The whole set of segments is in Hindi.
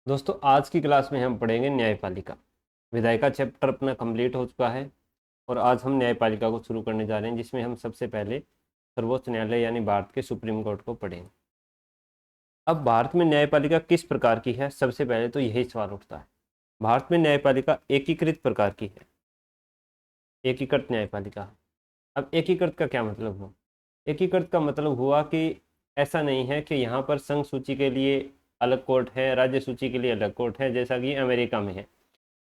दोस्तों आज की क्लास में हम पढ़ेंगे न्यायपालिका। विधायिका चैप्टर अपना कंप्लीट हो चुका है और आज हम न्यायपालिका को शुरू करने जा रहे हैं, जिसमें हम सबसे पहले सर्वोच्च न्यायालय यानी भारत के सुप्रीम कोर्ट को पढ़ेंगे। अब भारत में न्यायपालिका किस प्रकार की है, सबसे पहले तो यही सवाल उठता है। भारत में न्यायपालिका एकीकृत प्रकार की है, एकीकृत न्यायपालिका। अब एकीकृत का क्या मतलब हुआ? एकीकृत का मतलब हुआ कि ऐसा नहीं है कि यहाँ पर संघ सूची के लिए अलग कोर्ट है, राज्य सूची के लिए अलग कोर्ट है, जैसा कि अमेरिका में है।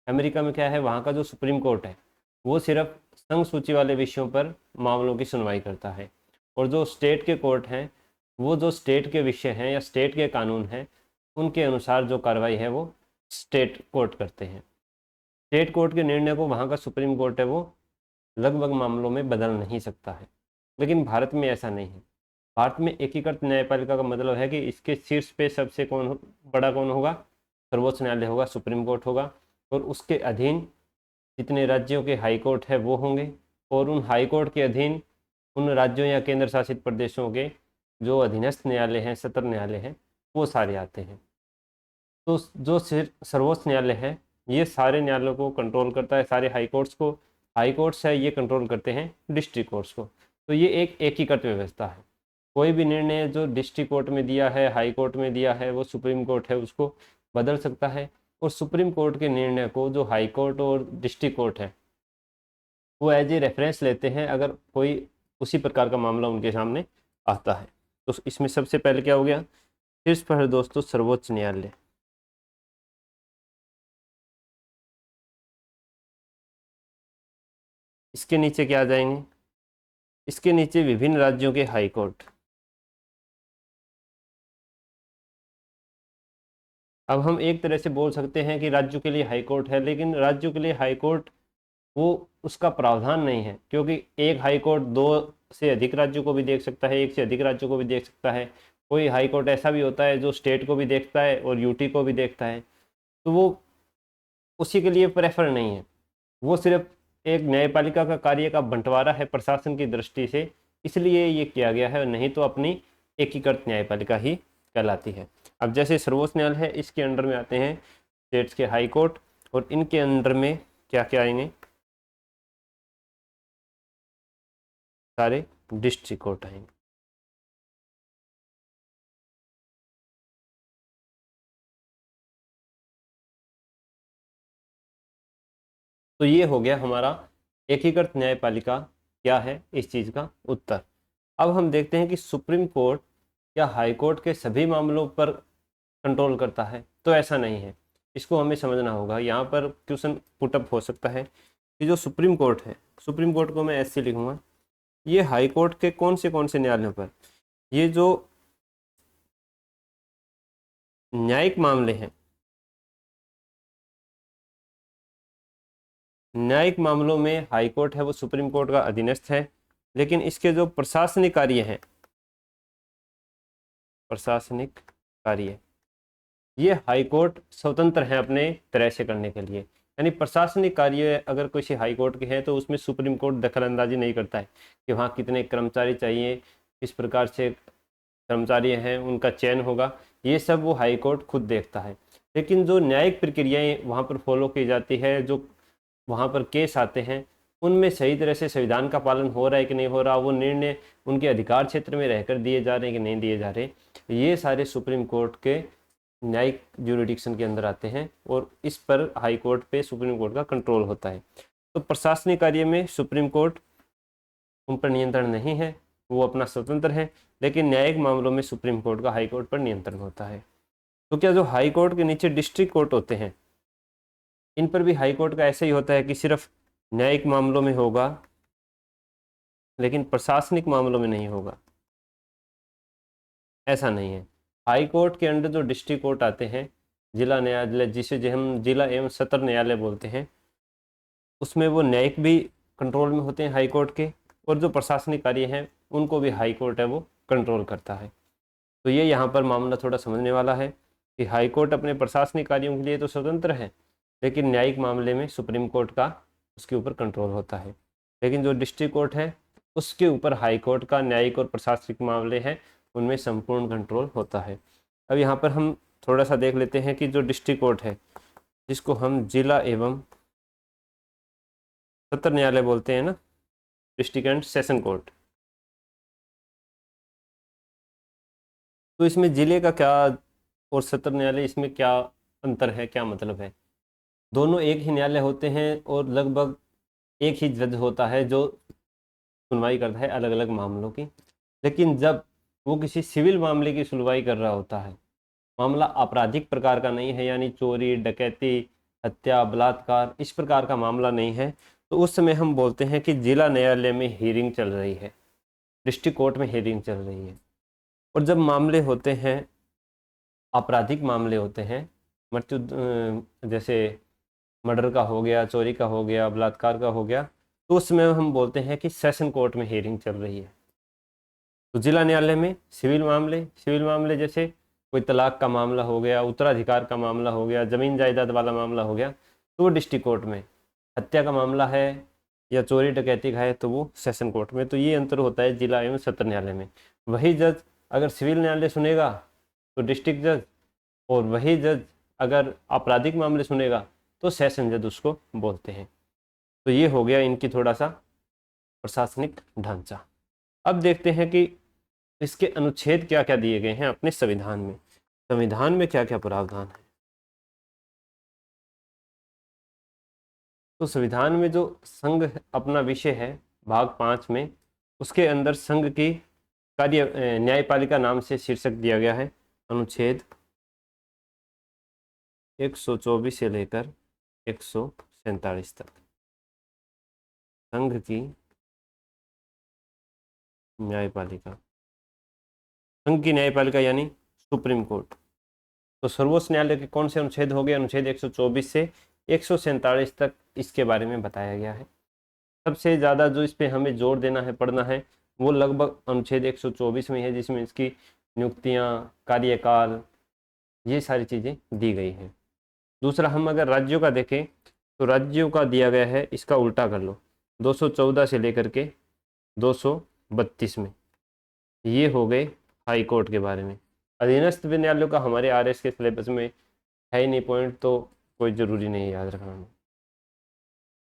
अमेरिका में क्या है, वहाँ का जो सुप्रीम कोर्ट है वो सिर्फ संघ सूची वाले विषयों पर मामलों की सुनवाई करता है, और जो स्टेट के कोर्ट हैं वो जो स्टेट के विषय हैं या स्टेट के कानून हैं उनके अनुसार जो कार्रवाई है वो स्टेट कोर्ट करते हैं। स्टेट कोर्ट के निर्णय को वहाँ का सुप्रीम कोर्ट है वो लगभग मामलों में बदल नहीं सकता है, लेकिन भारत में ऐसा नहीं है। भारत में एकीकृत न्यायपालिका का मतलब है कि इसके शीर्ष पे सबसे बड़ा कौन होगा? सर्वोच्च न्यायालय होगा, सुप्रीम कोर्ट होगा, और उसके अधीन जितने राज्यों के हाई कोर्ट है वो होंगे, और उन हाई कोर्ट के अधीन उन राज्यों या केंद्र शासित प्रदेशों के जो अधीनस्थ न्यायालय हैं, सत्र न्यायालय हैं, वो सारे आते हैं। तो जो सर्वोच्च न्यायालय है ये सारे न्यायालयों को कंट्रोल करता है, सारे हाई कोर्ट्स को। हाई कोर्ट्स है ये कंट्रोल करते हैं डिस्ट्रिक्ट कोर्ट्स को। तो ये एक एकीकृत व्यवस्था है। कोई भी निर्णय जो डिस्ट्रिक्ट कोर्ट में दिया है, हाई कोर्ट में दिया है, वो सुप्रीम कोर्ट है उसको बदल सकता है, और सुप्रीम कोर्ट के निर्णय को जो हाई कोर्ट और डिस्ट्रिक्ट कोर्ट है वो एज ए रेफरेंस लेते हैं अगर कोई उसी प्रकार का मामला उनके सामने आता है। तो इसमें सबसे पहले क्या हो गया? शीर्ष पर है दोस्तों सर्वोच्च न्यायालय। इसके नीचे क्या आ जाएंगे? इसके नीचे विभिन्न राज्यों के हाई कोर्ट। अब हम एक तरह से बोल सकते हैं कि राज्यों के लिए हाई कोर्ट है, लेकिन राज्यों के लिए हाई कोर्ट वो उसका प्रावधान नहीं है, क्योंकि एक हाई कोर्ट दो से अधिक राज्यों को भी देख सकता है, एक से अधिक राज्यों को भी देख सकता है। कोई हाई कोर्ट ऐसा भी होता है जो स्टेट को भी देखता है और यूटी को भी देखता है, तो वो उसी के लिए प्रेफर नहीं है। वो सिर्फ एक न्यायपालिका का कार्य का बंटवारा है प्रशासन की दृष्टि से, इसलिए ये किया गया है, नहीं तो अपनी एकीकृत न्यायपालिका ही कहलाती है। अब जैसे सर्वोच्च न्यायालय है, इसके अंडर में आते हैं स्टेट्स के हाई कोर्ट, और इनके अंडर में क्या क्या आएंगे? सारे डिस्ट्रिक्ट कोर्ट आएंगे। तो ये हो गया हमारा एकीकृत न्यायपालिका क्या है, इस चीज़ का उत्तर। अब हम देखते हैं कि सुप्रीम कोर्ट या हाई कोर्ट के सभी मामलों पर कंट्रोल करता है, तो ऐसा नहीं है। इसको हमें समझना होगा। यहाँ पर क्वेश्चन पुटअप हो सकता है कि जो सुप्रीम कोर्ट है, सुप्रीम कोर्ट को मैं ऐसे लिखूंगा, ये हाई कोर्ट के कौन से न्यायालयों पर, ये जो न्यायिक मामले हैं, न्यायिक मामलों में हाई कोर्ट है वो सुप्रीम कोर्ट का अधीनस्थ है, लेकिन इसके जो प्रशासनिक कार्य हैं, प्रशासनिक कार्य, ये हाई कोर्ट स्वतंत्र है अपने तरह से करने के लिए। यानी प्रशासनिक कार्य अगर किसी हाई कोर्ट के हैं तो उसमें सुप्रीम कोर्ट दखल अंदाजी नहीं करता है कि वहाँ कितने कर्मचारी चाहिए, किस प्रकार से कर्मचारी हैं, उनका चयन होगा, ये सब वो हाई कोर्ट खुद देखता है। लेकिन जो न्यायिक प्रक्रियाएं वहाँ पर फॉलो की जाती है, जो वहाँ पर केस आते हैं, उनमें सही तरह से संविधान का पालन हो रहा है कि नहीं हो रहा, वो निर्णय उनके अधिकार क्षेत्र में रहकर दिए जा रहे हैं कि नहीं दिए जा रहे, ये सारे सुप्रीम कोर्ट के न्यायिक ज्यूरिडिक्शन के अंदर आते हैं, और इस पर हाई कोर्ट पे सुप्रीम कोर्ट का कंट्रोल होता है। तो प्रशासनिक कार्य में सुप्रीम कोर्ट उन पर नियंत्रण नहीं है, वो अपना स्वतंत्र है, लेकिन न्यायिक मामलों में सुप्रीम कोर्ट का हाई कोर्ट पर नियंत्रण होता है। तो क्या जो हाई कोर्ट के नीचे डिस्ट्रिक्ट कोर्ट होते हैं, इन पर भी हाई कोर्ट का ऐसा ही होता है कि सिर्फ न्यायिक मामलों में होगा, लेकिन प्रशासनिक मामलों में नहीं होगा? ऐसा नहीं है। हाई कोर्ट के अंडर जो डिस्ट्रिक्ट कोर्ट आते हैं, जिला न्यायालय जिसे हम जिला एवं सत्र न्यायालय बोलते हैं, उसमें वो न्यायिक भी कंट्रोल में होते हैं हाई कोर्ट के, और जो प्रशासनिक कार्य हैं उनको भी हाई कोर्ट है वो कंट्रोल करता है। तो ये यहाँ पर मामला थोड़ा समझने वाला है कि हाई कोर्ट अपने प्रशासनिक कार्यों के लिए तो स्वतंत्र है, लेकिन न्यायिक मामले में सुप्रीम कोर्ट का उसके ऊपर कंट्रोल होता है। लेकिन जो डिस्ट्रिक्ट कोर्ट है उसके ऊपर हाई कोर्ट का न्यायिक और प्रशासनिक मामले हैं उनमें संपूर्ण कंट्रोल होता है। अब यहाँ पर हम थोड़ा सा देख लेते हैं कि जो डिस्ट्रिक्ट कोर्ट है, जिसको हम जिला एवं सत्र न्यायालय बोलते हैं ना, डिस्ट्रिक्ट एंड सेशन कोर्ट, तो इसमें जिले का क्या और सत्र न्यायालय, इसमें क्या अंतर है, क्या मतलब है? दोनों एक ही न्यायालय होते हैं और लगभग एक ही जज होता है जो सुनवाई करता है अलग अलग मामलों की। लेकिन जब वो किसी सिविल मामले की सुनवाई कर रहा होता है, मामला आपराधिक प्रकार का नहीं है, यानी चोरी, डकैती, हत्या, बलात्कार, इस प्रकार का मामला नहीं है, तो उस समय हम बोलते हैं कि जिला न्यायालय में हियरिंग चल रही है, डिस्ट्रिक्ट कोर्ट में हियरिंग चल रही है। और जब मामले होते हैं, आपराधिक मामले होते हैं, मृत्यु जैसे मर्डर का हो गया, चोरी का हो गया, बलात्कार का हो गया, तो उसमें हम बोलते हैं कि सेशन कोर्ट में हियरिंग चल रही है। तो जिला न्यायालय में सिविल मामले जैसे कोई तलाक का मामला हो गया, उत्तराधिकार का मामला हो गया, जमीन जायदाद वाला मामला हो गया, तो वो डिस्ट्रिक्ट कोर्ट में। हत्या का मामला है या चोरी डकैती का है तो वो सेशन कोर्ट में। तो ये अंतर होता है जिला एवं सत्र न्यायालय में। वही जज अगर सिविल न्यायालय सुनेगा तो डिस्ट्रिक्ट जज, और वही जज अगर आपराधिक मामले सुनेगा तो सेशन जज उसको बोलते हैं। तो ये हो गया इनकी थोड़ा सा प्रशासनिक ढांचा। अब देखते हैं कि इसके अनुच्छेद क्या क्या दिए गए हैं अपने संविधान में। संविधान में क्या क्या प्रावधान है? तो संविधान में जो संघ अपना विषय है, भाग 5 में, उसके अंदर संघ की कार्य न्यायपालिका नाम से शीर्षक दिया गया है। अनुच्छेद 124 से लेकर 147 तक संघ की न्यायपालिका। संघ की न्यायपालिका यानी सुप्रीम कोर्ट। तो सर्वोच्च न्यायालय के कौन से अनुच्छेद हो गए? अनुच्छेद 124 से 147 तक इसके बारे में बताया गया है। सबसे ज़्यादा जो इस पे हमें जोर देना है, पढ़ना है, वो लगभग अनुच्छेद 124 में है, जिसमें इसकी नियुक्तियाँ, कार्यकाल, ये सारी चीज़ें दी गई हैं। दूसरा, हम अगर राज्यों का देखें तो राज्यों का दिया गया है, इसका उल्टा कर लो, 214 से लेकर के 232 में। ये हो गए हाई कोर्ट के बारे में। अधीनस्थ न्यायालयों का हमारे आरएस के सिलेबस में है ही नहीं पॉइंट, तो कोई ज़रूरी नहीं याद रखना में।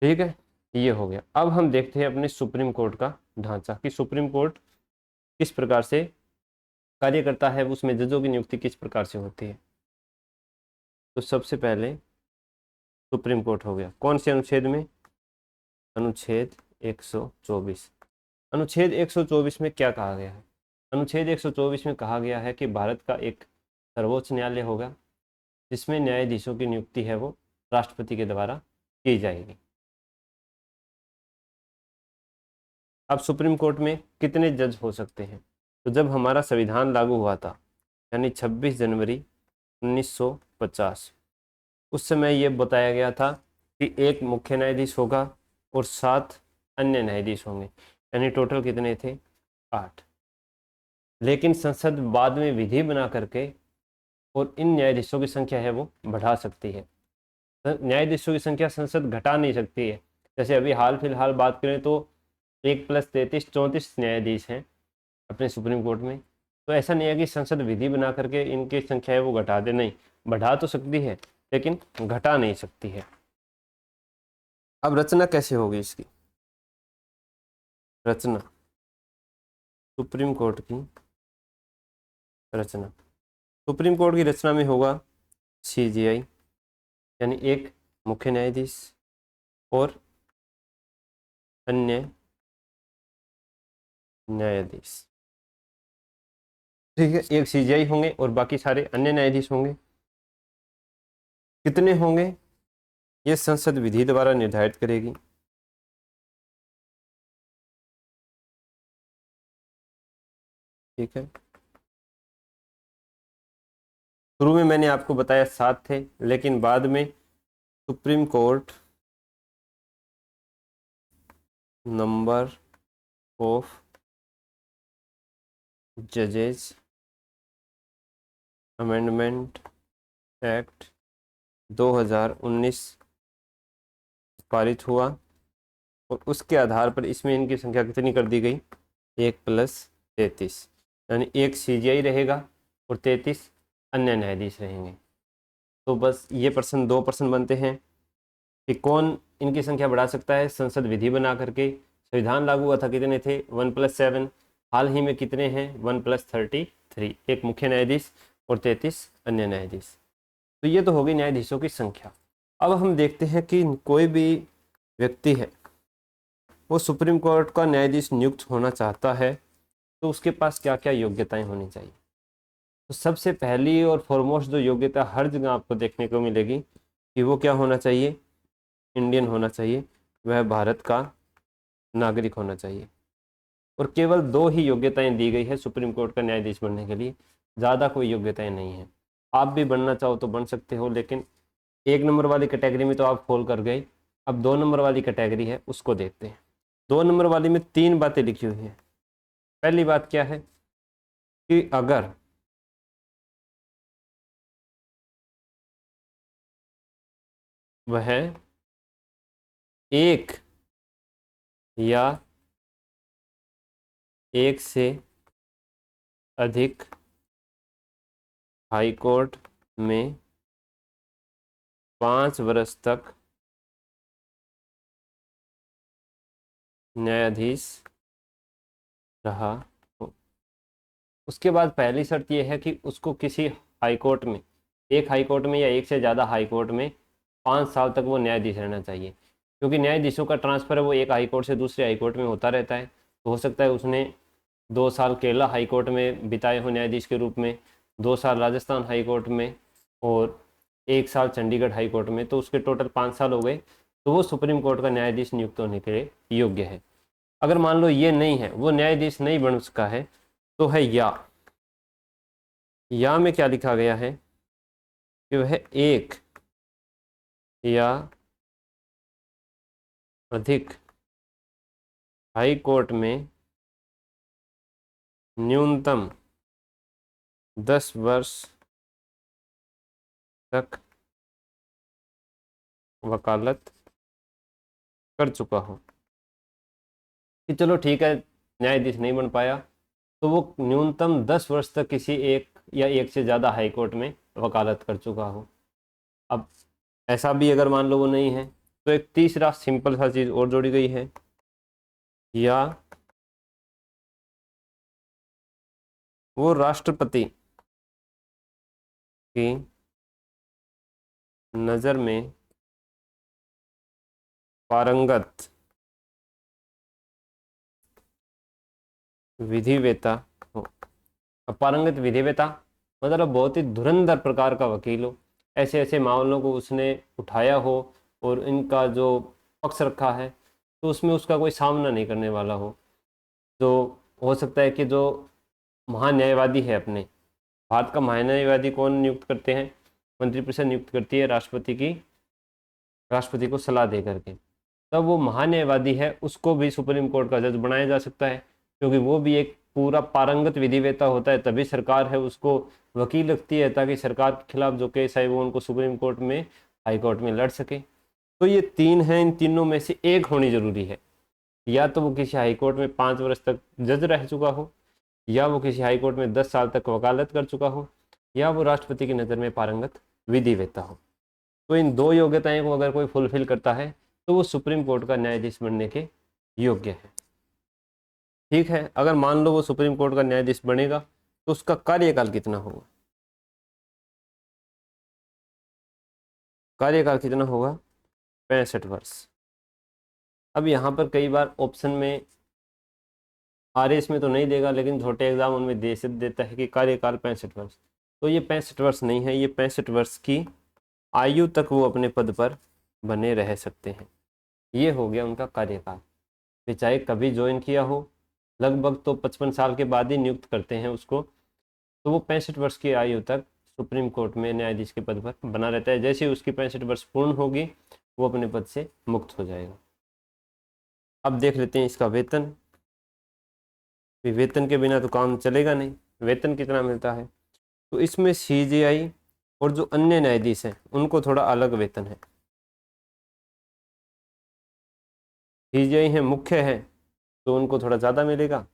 ठीक है, ये हो गया। अब हम देखते हैं अपने सुप्रीम कोर्ट का ढांचा, कि सुप्रीम कोर्ट किस प्रकार से कार्य करता है, उसमें जजों की नियुक्ति किस प्रकार से होती है। तो सबसे पहले सुप्रीम कोर्ट हो गया, कौन से अनुच्छेद में? अनुच्छेद 124। अनुच्छेद 124 में क्या कहा गया है? अनुच्छेद 124 में कहा गया है कि भारत का एक सर्वोच्च न्यायालय होगा, जिसमें न्यायाधीशों की नियुक्ति है वो राष्ट्रपति के द्वारा की जाएगी। अब सुप्रीम कोर्ट में कितने जज हो सकते हैं? तो जब हमारा संविधान लागू हुआ था, यानी 26 जनवरी 1950, उस समय ये बताया गया था कि एक मुख्य न्यायाधीश होगा और 7 अन्य न्यायाधीश होंगे, यानी टोटल कितने थे? 8। लेकिन संसद बाद में विधि बना करके और इन न्यायाधीशों की संख्या है वो बढ़ा सकती है। न्यायाधीशों की संख्या संसद घटा नहीं सकती है। जैसे अभी हाल फिलहाल बात करें तो 1+33 34 न्यायाधीश हैं अपने सुप्रीम कोर्ट में। तो ऐसा नहीं है कि संसद विधि बना करके इनकी संख्या है वो घटा दे, नहीं, बढ़ा तो सकती है लेकिन घटा नहीं सकती है। अब रचना कैसे होगी इसकी? रचना, सुप्रीम कोर्ट की रचना, सुप्रीम कोर्ट की रचना में होगा सीजेआई, यानी एक मुख्य न्यायाधीश और अन्य न्यायाधीश। ठीक है, एक सीजेआई होंगे और बाकी सारे अन्य न्यायाधीश होंगे। कितने होंगे ये संसद विधि द्वारा निर्धारित करेगी। ठीक है, शुरू में मैंने आपको बताया 7 थे, लेकिन बाद में सुप्रीम कोर्ट नंबर ऑफ जजेस अमेंडमेंट एक्ट 2019 पारित हुआ और उसके आधार पर इसमें इनकी संख्या कितनी कर दी गई? 1+33, यानी एक सीजीआई रहेगा और 33 अन्य न्यायाधीश रहेंगे। तो बस ये प्रश्न 2 प्रश्न बनते हैं कि कौन इनकी संख्या बढ़ा सकता है। संसद विधि बना करके। संविधान लागू हुआ था कितने थे? 1+7। हाल ही में कितने हैं? 1+33। एक मुख्य न्यायाधीश और 33 अन्य न्यायाधीश। तो ये तो होगी न्यायाधीशों की संख्या। अब हम देखते हैं कि कोई भी व्यक्ति है वो सुप्रीम कोर्ट का न्यायाधीश नियुक्त होना चाहता है तो उसके पास क्या क्या योग्यताएं होनी चाहिए। तो सबसे पहली और फॉरमोस्ट जो योग्यता हर जगह आपको देखने को मिलेगी कि वो क्या होना चाहिए? इंडियन होना चाहिए, वह भारत का नागरिक होना चाहिए। और केवल 2 ही योग्यताएं दी गई है सुप्रीम कोर्ट का न्यायाधीश बनने के लिए, ज़्यादा कोई योग्यताएं नहीं है। आप भी बनना चाहो तो बन सकते हो, लेकिन 1 नंबर वाली कैटेगरी में तो आप फॉल कर गए। अब 2 नंबर वाली कैटेगरी है, उसको देखते हैं। 2 नंबर वाली में 3 बातें लिखी हुई हैं। पहली बात क्या है कि अगर वह एक या एक से अधिक हाई कोर्ट में 5 वर्ष तक न्यायाधीश रहा हो। उसके बाद पहली शर्त यह है कि उसको किसी हाई कोर्ट में, एक हाई कोर्ट में या एक से ज़्यादा हाई कोर्ट में 5 साल तक वो न्यायाधीश रहना चाहिए। क्योंकि न्यायाधीशों का ट्रांसफ़र है वो एक हाई कोर्ट से दूसरे हाई कोर्ट में होता रहता है। तो हो सकता है उसने 2 साल केरला हाई कोर्ट में बिताए हो न्यायाधीश के रूप में, 2 साल राजस्थान हाई कोर्ट में और 1 साल चंडीगढ़ हाई कोर्ट में, तो उसके टोटल 5 साल हो गए। तो वो सुप्रीम कोर्ट का न्यायाधीश नियुक्त होने के लिए योग्य है। अगर मान लो ये नहीं है, वो न्यायाधीश नहीं बन सका है, तो है या में क्या लिखा गया है कि वह एक या अधिक हाई कोर्ट में न्यूनतम 10 वर्ष तक वकालत कर चुका हो। कि चलो ठीक है, न्यायाधीश नहीं बन पाया तो वो न्यूनतम 10 वर्ष तक किसी एक या एक से ज़्यादा हाई कोर्ट में वकालत कर चुका हो। अब ऐसा भी अगर मान लो वो नहीं है, तो एक तीसरा सिंपल सा चीज़ और जोड़ी गई है, या वो राष्ट्रपति की नज़र में पारंगत विधिवेता हो। अब पारंगत विधिवेता मतलब बहुत ही धुरंधर प्रकार का वकील हो, ऐसे ऐसे मामलों को उसने उठाया हो और इनका जो पक्ष रखा है तो उसमें उसका कोई सामना नहीं करने वाला हो। तो हो सकता है कि जो महान्यायवादी है अपने भारत का महान्यायवादी कौन नियुक्त करते हैं? मंत्रिपरिषद नियुक्त करती है राष्ट्रपति को सलाह दे करके। तब वो महान्यायवादी है उसको भी सुप्रीम कोर्ट का जज बनाया जा सकता है, क्योंकि वो भी एक पूरा पारंगत विधिवेता होता है। तभी सरकार है उसको वकील रखती है ताकि सरकार के खिलाफ जो केस है वो उनको सुप्रीम कोर्ट में, हाई कोर्ट में लड़ सके। तो ये 3 हैं, इन तीनों में से एक होनी जरूरी है। या तो वो किसी हाई कोर्ट में 5 वर्ष तक जज रह चुका हो, या वो किसी हाई कोर्ट में 10 साल तक वकालत कर चुका हो, या वो राष्ट्रपति की नज़र में पारंगत विधिवेता हो। तो इन 2 योग्यताएं को अगर कोई फुलफिल करता है तो वो सुप्रीम कोर्ट का न्यायाधीश बनने के योग्य है। ठीक है, अगर मान लो वो सुप्रीम कोर्ट का न्यायाधीश बनेगा तो उसका कार्यकाल कितना होगा? कार्यकाल कितना होगा? 65 वर्ष। अब यहाँ पर कई बार ऑप्शन में आरएस में तो नहीं देगा, लेकिन छोटे एग्जाम उनमें दे से देता है कि कार्यकाल 65 वर्ष। तो ये 65 वर्ष नहीं है, ये 65 वर्ष की आयु तक वो अपने पद पर बने रह सकते हैं। ये हो गया उनका कार्यकाल। वे चाहे कभी ज्वाइन किया हो, लगभग तो 55 साल के बाद ही नियुक्त करते हैं उसको, तो वो 65 वर्ष की आयु तक सुप्रीम कोर्ट में न्यायाधीश के पद पर बना रहता है। जैसे ही उसकी 65 वर्ष पूर्ण होगी वो अपने पद से मुक्त हो जाएगा। अब देख लेते हैं इसका वेतन। वेतन के बिना तो काम चलेगा नहीं। वेतन कितना मिलता है? तो इसमें सीजेआई और जो अन्य न्यायाधीश हैं उनको थोड़ा अलग वेतन है। सीजेआई है, मुख्य है, तो उनको थोड़ा ज़्यादा मिलेगा।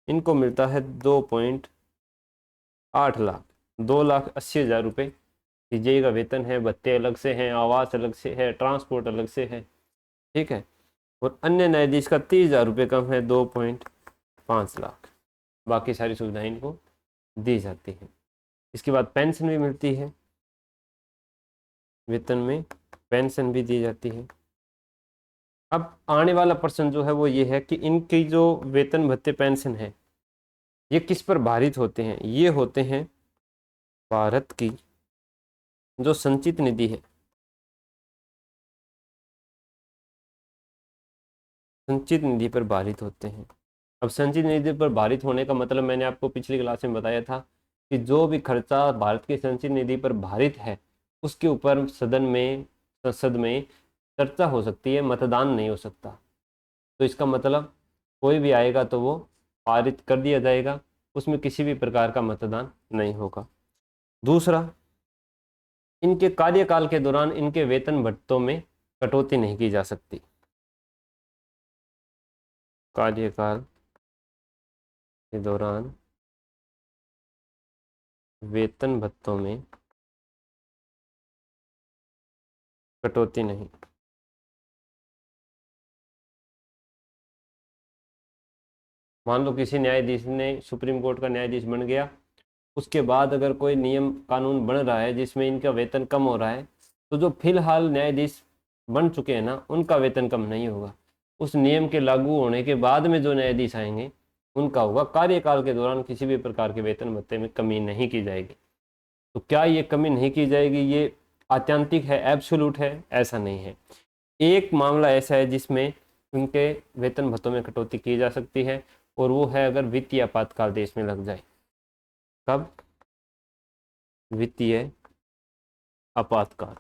इनको मिलता है 2.8 लाख। 2,80,000 रुपये सीजीआई का वेतन है, भत्ते अलग से हैं, आवास अलग से है, ट्रांसपोर्ट अलग से है, ठीक है। और अन्य न्यायाधीश का 30,000 रुपये कम है, 2.5 लाख। बाकी सारी सुविधाएं इनको दी जाती हैं। इसके बाद पेंशन भी मिलती है, वेतन में पेंशन भी दी जाती है। अब आने वाला प्रश्न जो है वो ये है कि इनकी जो वेतन भत्ते पेंशन है ये किस पर भारित होते हैं? ये होते हैं भारत की जो संचित निधि है, संचित निधि पर भारित होते हैं। अब संचित निधि पर भारित होने का मतलब मैंने आपको पिछली क्लास में बताया था कि जो भी खर्चा भारत की संचित निधि पर भारित है उसके ऊपर सदन में, संसद में चर्चा हो सकती है, मतदान नहीं हो सकता। तो इसका मतलब कोई भी आएगा तो वो पारित कर दिया जाएगा, उसमें किसी भी प्रकार का मतदान नहीं होगा। दूसरा, इनके कार्यकाल के दौरान इनके वेतन भत्तों में कटौती नहीं की जा सकती। कार्यकाल के दौरान वेतन भत्तों में कटौती नहीं। मान लो किसी न्यायाधीश ने सुप्रीम कोर्ट का न्यायाधीश बन गया, उसके बाद अगर कोई नियम कानून बन रहा है जिसमें इनका वेतन कम हो रहा है, तो जो फिलहाल न्यायाधीश बन चुके हैं ना उनका वेतन कम नहीं होगा। उस नियम के लागू होने के बाद में जो न्यायाधीश आएंगे उनका होगा। कार्यकाल के दौरान किसी भी प्रकार के वेतन भत्ते में कमी नहीं की जाएगी। तो क्या ये कमी नहीं की जाएगी ये आत्यांतिक है, एब्सोल्यूट है? ऐसा नहीं है। एक मामला ऐसा है जिसमें उनके वेतन भत्तों में कटौती की जा सकती है, और वो है अगर वित्तीय आपातकाल देश में लग जाए। कब? वित्तीय आपातकाल।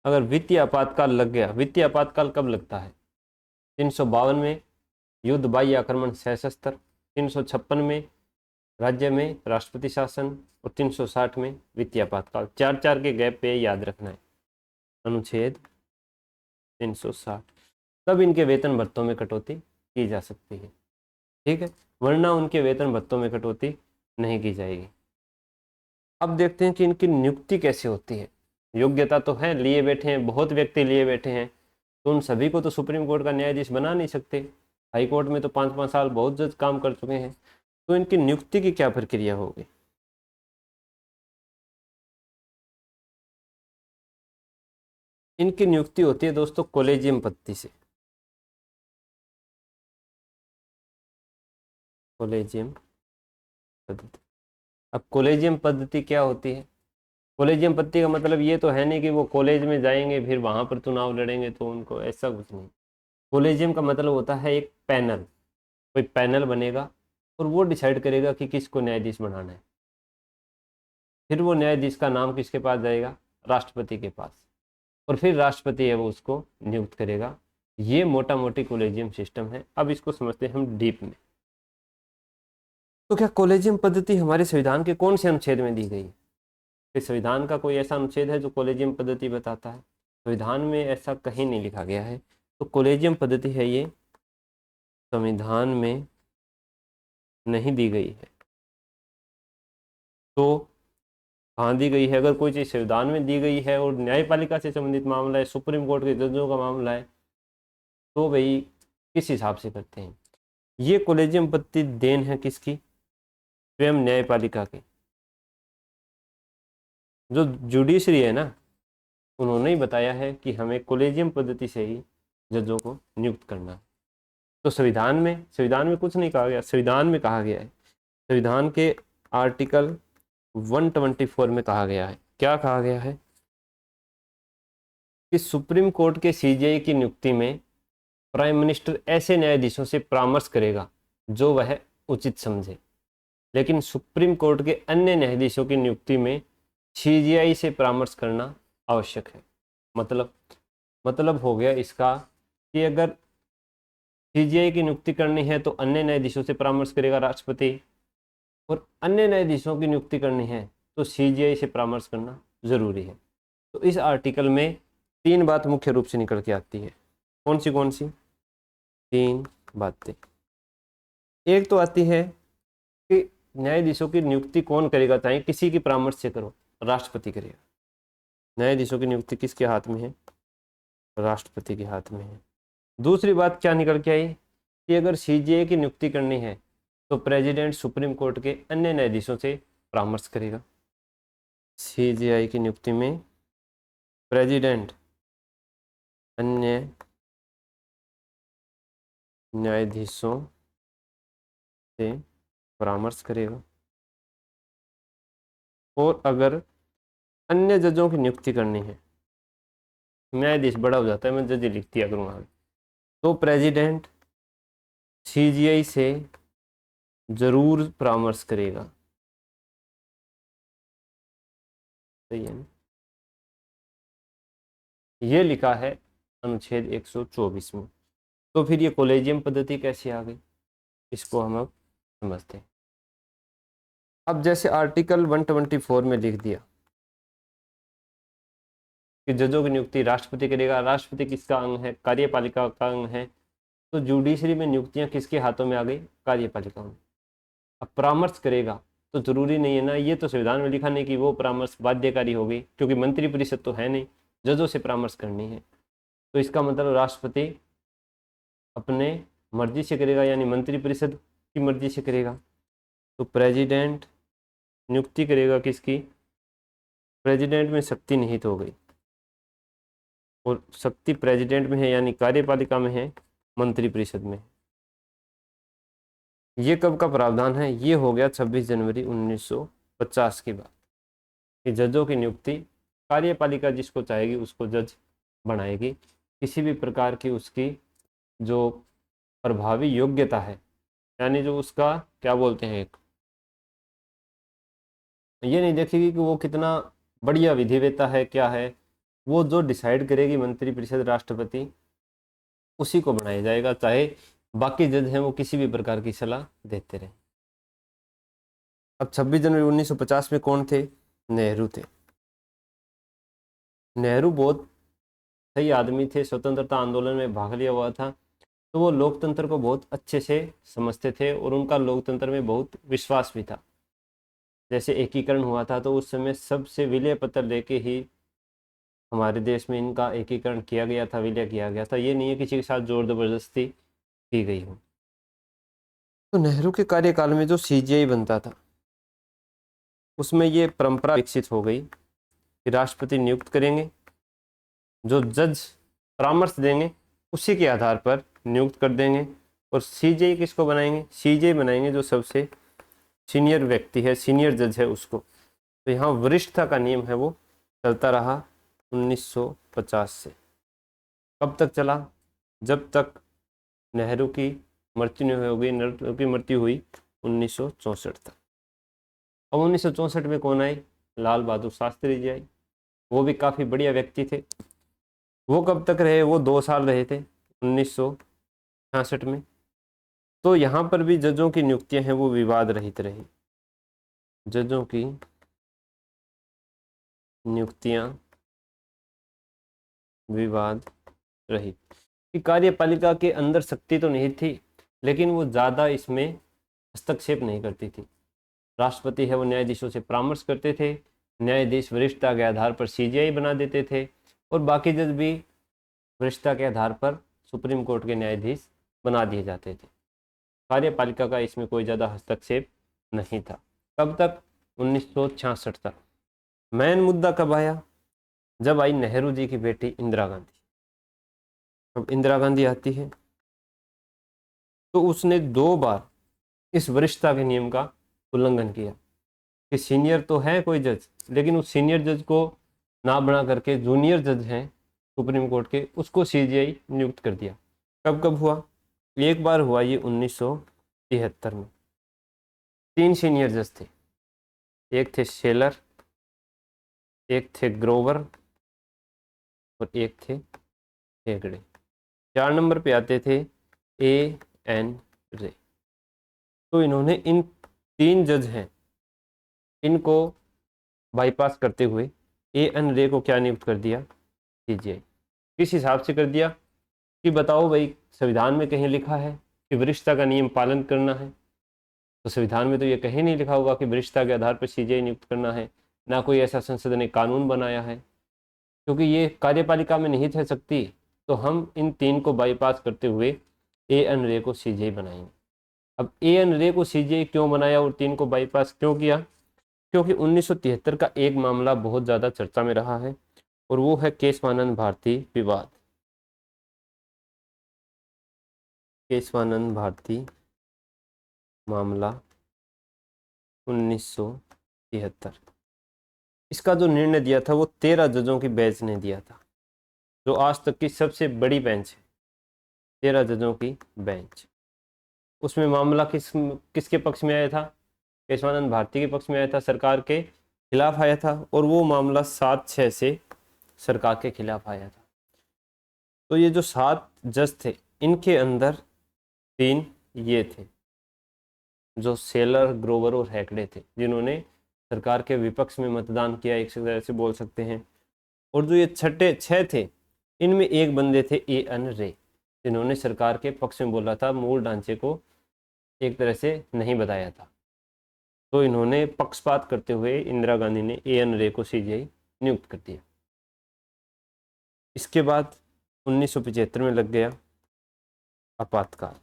अगर वित्तीय आपातकाल लग गया, वित्तीय आपातकाल कब लगता है? 352 में युद्ध बाह्य आक्रमण सशस्त्र, 356 में राज्य में राष्ट्रपति शासन, और 360 में वित्तीय आपातकाल। 4-4 के गैप पे याद रखना है। अनुच्छेद 360, तब इनके वेतन भत्तों में कटौती की जा सकती है, ठीक है, वरना उनके वेतन भत्तों में कटौती नहीं की जाएगी। अब देखते हैं कि इनकी नियुक्ति कैसे होती है। योग्यता तो है, लिए बैठे हैं, बहुत व्यक्ति लिए बैठे हैं, तो उन सभी को तो सुप्रीम कोर्ट का न्यायाधीश बना नहीं सकते। हाई कोर्ट में तो 5-5 साल बहुत जज काम कर चुके हैं। तो इनकी नियुक्ति की क्या प्रक्रिया होगी? इनकी नियुक्ति होती है दोस्तों कॉलेजियम पद्धति से। कॉलेजियम पद्धति। अब कॉलेजियम पद्धति क्या होती है? कॉलेजियम पद्धति का मतलब ये तो है नहीं कि वो कॉलेज में जाएंगे फिर वहां पर चुनाव लड़ेंगे, तो उनको ऐसा कुछ नहीं। कॉलेजियम का मतलब होता है एक पैनल, कोई पैनल बनेगा और वो डिसाइड करेगा कि किसको न्यायाधीश बनाना है। फिर वो न्यायाधीश का नाम किसके पास जाएगा? राष्ट्रपति के पास, और फिर राष्ट्रपति है वो उसको नियुक्त करेगा। ये मोटा मोटी कॉलेजियम सिस्टम है। अब इसको समझते हैं हम डीप में। तो क्या कॉलेजियम पद्धति हमारे संविधान के कौन से अनुच्छेद में दी गई है? कि संविधान का कोई ऐसा अनुच्छेद है जो कॉलेजियम पद्धति बताता है? संविधान में ऐसा कहीं नहीं लिखा गया है। तो कॉलेजियम पद्धति है ये संविधान में नहीं दी गई है। तो कहाँ दी गई है? अगर कोई चीज़ संविधान में दी गई है और न्यायपालिका से संबंधित मामला है, सुप्रीम कोर्ट के जजों का मामला है, तो भाई किस हिसाब से करते हैं? ये कॉलेजियम पद्धति देन है किसकी? स्वयं न्यायपालिका की। जो जुडिशरी है ना, उन्होंने ही बताया है कि हमें कॉलेजियम पद्धति से ही जजों को नियुक्त करना है। तो संविधान में कुछ नहीं कहा गया। संविधान में कहा गया है, संविधान के आर्टिकल 124 में कहा गया है। क्या कहा गया है? कि सुप्रीम कोर्ट के सीजेआई की नियुक्ति में प्राइम मिनिस्टर ऐसे न्यायाधीशों से परामर्श करेगा जो वह उचित समझे, लेकिन सुप्रीम कोर्ट के अन्य न्यायाधीशों की नियुक्ति में सीजेआई से परामर्श करना आवश्यक है। मतलब हो गया इसका कि अगर सीजेआई की नियुक्ति करनी है तो अन्य न्यायाधीशों से परामर्श करेगा राष्ट्रपति, और अन्य न्यायाधीशों की नियुक्ति करनी है तो सीजेआई से परामर्श करना जरूरी है। तो इस आर्टिकल में 3 बात मुख्य रूप से निकल के आती है। कौन सी 3 बातें? एक तो आती है कि न्यायाधीशों की नियुक्ति कौन करेगा, चाहे किसी की परामर्श से करो, राष्ट्रपति करेगा। न्यायाधीशों की नियुक्ति किसके हाथ में है, राष्ट्रपति के हाथ में है। दूसरी बात क्या निकल के आई कि अगर सीजेआई की नियुक्ति करनी है तो प्रेसिडेंट सुप्रीम कोर्ट के अन्य न्यायाधीशों से परामर्श करेगा। सीजेआई की नियुक्ति में प्रेसिडेंट अन्य न्यायाधीशों से परामर्श करेगा। और अगर अन्य जजों की नियुक्ति करनी है, न्यायाधीश बड़ा हो जाता है, मैं जज लिख दिया करूँगा, तो प्रेसिडेंट सीजीआई से जरूर परामर्श करेगा। सही है ना? ये लिखा है अनुच्छेद 124 में। तो फिर ये कॉलेजियम पद्धति कैसे आ गई, इसको हम अब समझते हैं। अब जैसे आर्टिकल 124 में लिख दिया कि जजों की नियुक्ति राष्ट्रपति करेगा, राष्ट्रपति किसका अंग है, कार्यपालिका का अंग है, तो जुडिशरी में नियुक्तियां किसके हाथों में आ गई, कार्यपालिका में। अब परामर्श करेगा तो जरूरी नहीं है ना, ये तो संविधान में लिखा नहीं कि वो परामर्श बाध्यकारी होगी, क्योंकि मंत्रिपरिषद तो है नहीं, जजों से परामर्श करनी है। तो इसका मतलब राष्ट्रपति अपने मर्जी से करेगा, यानी मंत्रिपरिषद की मर्जी से करेगा। तो प्रेसिडेंट नियुक्ति करेगा किसकी, प्रेसिडेंट में शक्ति निहित हो गई, और शक्ति प्रेसिडेंट में है यानी कार्यपालिका में है, मंत्रिपरिषद में। ये कब का प्रावधान है, ये हो गया 26 जनवरी 1950 की बात, कि जजों की नियुक्ति कार्यपालिका जिसको चाहेगी उसको जज बनाएगी। किसी भी प्रकार की उसकी जो प्रभावी योग्यता है, यानी जो उसका क्या बोलते हैं, एक ये नहीं देखेगी कि वो कितना बढ़िया विधिवेता है, क्या है, वो जो डिसाइड करेगी मंत्रिपरिषद राष्ट्रपति, उसी को बनाया जाएगा, चाहे बाकी जज हैं वो किसी भी प्रकार की सलाह देते रहे। अब 26 जनवरी 1950 में कौन थे, नेहरू थे। नेहरू बहुत सही आदमी थे, स्वतंत्रता आंदोलन में भाग लिया हुआ था, तो वो लोकतंत्र को बहुत अच्छे से समझते थे और उनका लोकतंत्र में बहुत विश्वास भी था। जैसे एकीकरण हुआ था तो उस समय सबसे विलय पत्र लेके ही हमारे देश में इनका एकीकरण किया गया था, विलय किया गया था, ये नहीं है किसी के साथ जोर जबरदस्ती की गई हो। तो नेहरू के कार्यकाल में जो सीजीआई बनता था उसमें ये परंपरा विकसित हो गई कि राष्ट्रपति नियुक्त करेंगे, जो जज परामर्श देंगे उसी के आधार पर नियुक्त कर देंगे, और सीजेआई किसको बनाएंगे, सीजेआई बनाएंगे जो सबसे सीनियर व्यक्ति है, सीनियर जज है उसको। तो यहाँ वरिष्ठता का नियम है वो चलता रहा 1950 से। कब तक चला, जब तक नेहरू की मृत्यु नहीं हो गई, नेहरू की मृत्यु हुई 1964 तक। अब 1964 में कौन आए, लाल बहादुर शास्त्री जी आए, वो भी काफ़ी बढ़िया व्यक्ति थे। वो कब तक रहे, वो 2 साल रहे थे 1966 में। तो यहाँ पर भी जजों की नियुक्तियां हैं वो विवाद रहित रही। जजों की नियुक्तियां विवाद रहित, कि कार्यपालिका के अंदर शक्ति तो नहीं थी लेकिन वो ज़्यादा इसमें हस्तक्षेप नहीं करती थी। राष्ट्रपति है वो न्यायाधीशों से परामर्श करते थे, न्यायाधीश वरिष्ठता के आधार पर सीजीआई बना देते थे, और बाकी जज भी वरिष्ठता के आधार पर सुप्रीम कोर्ट के न्यायाधीश बना दिए जाते थे। कार्यपालिका का इसमें कोई ज़्यादा हस्तक्षेप नहीं था। कब तक, 1966 तक। मेन मुद्दा कब आया, जब आई नेहरू जी की बेटी इंदिरा गांधी। अब इंदिरा गांधी आती है तो उसने 2 बार इस वरिष्ठता के नियम का उल्लंघन किया, कि सीनियर तो है कोई जज, लेकिन उस सीनियर जज को ना बना करके जूनियर जज हैं सुप्रीम कोर्ट के, उसको सीजीआई नियुक्त कर दिया। कब कब हुआ, एक बार हुआ ये 1973 में। 3 सीनियर जज थे, एक थे शेलर, एक थे ग्रोवर और एक थे हेगड़े। 4 नंबर पे आते थे एन रे। तो इन्होंने इन 3 जज हैं इनको बाईपास करते हुए एन रे को क्या नियुक्त कर दिया, सीजीआई। किस हिसाब से कर दिया, कि बताओ भाई संविधान में कहीं लिखा है कि वरिष्ठता का नियम पालन करना है, तो संविधान में तो ये कहीं नहीं लिखा होगा कि वरिष्ठता के आधार पर सीजीआई नियुक्त करना है, ना कोई ऐसा संसद ने कानून बनाया है। क्योंकि ये कार्यपालिका में निहित है शक्ति, तो हम इन तीन को बाईपास करते हुए ए एन रे को सीजीआई बनाएंगे। अब ए एन रे को सीजीआई क्यों बनाया और तीन को बाईपास क्यों किया? क्योंकि 1973 का एक मामला बहुत ज़्यादा चर्चा में रहा है, और वो है केशवानंद भारती विवाद। केशवानंद भारती मामला 1973, इसका जो निर्णय दिया था वो 13 जजों की बेंच ने दिया था, जो आज तक की सबसे बड़ी बेंच है, 13 जजों की बेंच। उसमें मामला किसके पक्ष में आया था? केशवानंद भारती के पक्ष में आया था, सरकार के खिलाफ आया था, और वो मामला 7-6 से सरकार के खिलाफ आया था। तो ये जो 7 जज थे, इनके अंदर 3 ये थे जो सेलर, ग्रोवर और हेगड़े थे, जिन्होंने सरकार के विपक्ष में मतदान किया, एक तरह से बोल सकते हैं। और जो ये छठे 6 थे, इनमें एक बंदे थे ए एन रे, जिन्होंने सरकार के पक्ष में बोला था, मूल ढांचे को एक तरह से नहीं बताया था। तो इन्होंने पक्षपात करते हुए इंदिरा गांधी ने ए एन रे को सीजीआई नियुक्त कर दिया। इसके बाद 1975 में लग गया आपातकाल।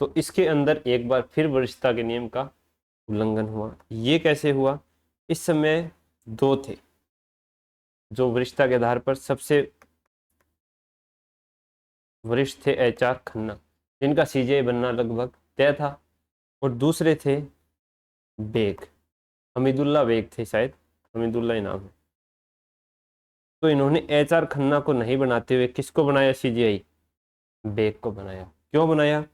तो इसके अंदर एक बार फिर वरिष्ठता के नियम का उल्लंघन हुआ। ये कैसे हुआ? इस समय 2 थे जो वरिष्ठता के आधार पर सबसे वरिष्ठ थे, एच आर खन्ना, जिनका सीजीआई बनना लगभग तय था, और दूसरे थे बेग, हमीदुल्ला बेग थे, शायद हमीदुल्ला ही नाम है। तो इन्होंने एच आर खन्ना को नहीं बनाते हुए किसको बनाया सीजीआई? बेग को बनाया। क्यों बनाया?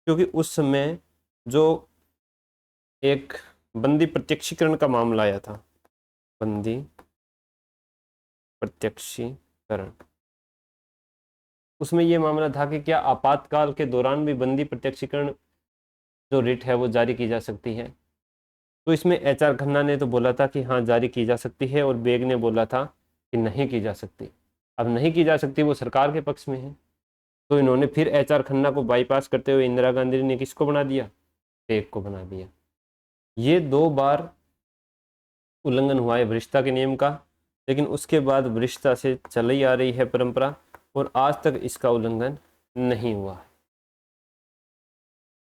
क्योंकि उस समय जो एक बंदी प्रत्यक्षीकरण का मामला आया था, बंदी प्रत्यक्षीकरण, उसमें यह मामला था कि क्या आपातकाल के दौरान भी बंदी प्रत्यक्षीकरण जो रिट है वो जारी की जा सकती है। तो इसमें एच आर खन्ना ने तो बोला था कि हाँ जारी की जा सकती है, और बेग ने बोला था कि नहीं की जा सकती। अब नहीं की जा सकती, वो सरकार के पक्ष में है। तो इन्होंने फिर एच आर खन्ना को बाईपास करते हुए इंदिरा गांधी ने किसको बना दिया? बेग को बना दिया। ये 2 बार उल्लंघन हुआ है वरिष्ठता के नियम का, लेकिन उसके बाद वरिष्ठता से चली आ रही है परंपरा, और आज तक इसका उल्लंघन नहीं हुआ है।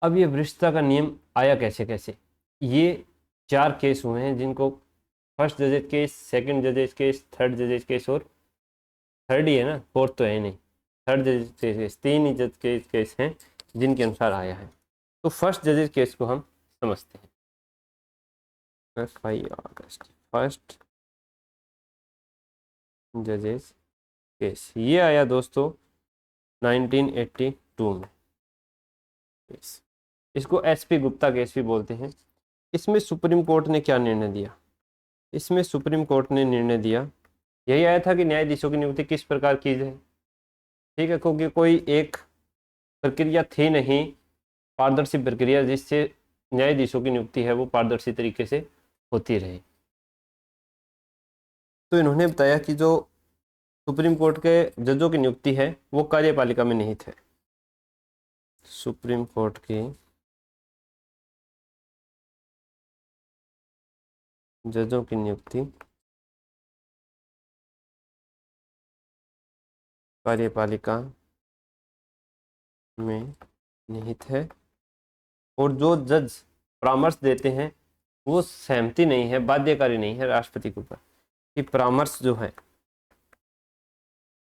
अब ये वरिष्ठता का नियम आया कैसे कैसे? ये 4 केस हुए हैं, जिनको first जजेज case, second जजेज case, third जजेज case, और थर्ड ही है ना, फोर्थ तो है नहीं, थर्ड जजेज केस, 3 ही जज केस हैं जिनके अनुसार आया है। तो फर्स्ट जजेज केस को हम समझते हैं। फर्स्ट जजेस केस ये आया दोस्तों 1982 में। इसको एसपी गुप्ता केस भी बोलते हैं। इसमें सुप्रीम कोर्ट ने क्या निर्णय दिया? इसमें सुप्रीम कोर्ट ने निर्णय दिया, यही आया था कि न्यायाधीशों की नियुक्ति किस प्रकार की जाए। ठीक है, क्योंकि कोई एक प्रक्रिया थी नहीं, पारदर्शी प्रक्रिया, जिससे न्यायाधीशों की नियुक्ति है वो पारदर्शी तरीके से होती रहे। तो इन्होंने बताया कि जो सुप्रीम कोर्ट के जजों की नियुक्ति है वो कार्यपालिका में निहित है। सुप्रीम कोर्ट की जजों की नियुक्ति कार्यपालिका में निहित है, और जो जज परामर्श देते हैं वो सहमति नहीं है, बाध्यकारी नहीं है राष्ट्रपति के ऊपर, कि परामर्श जो है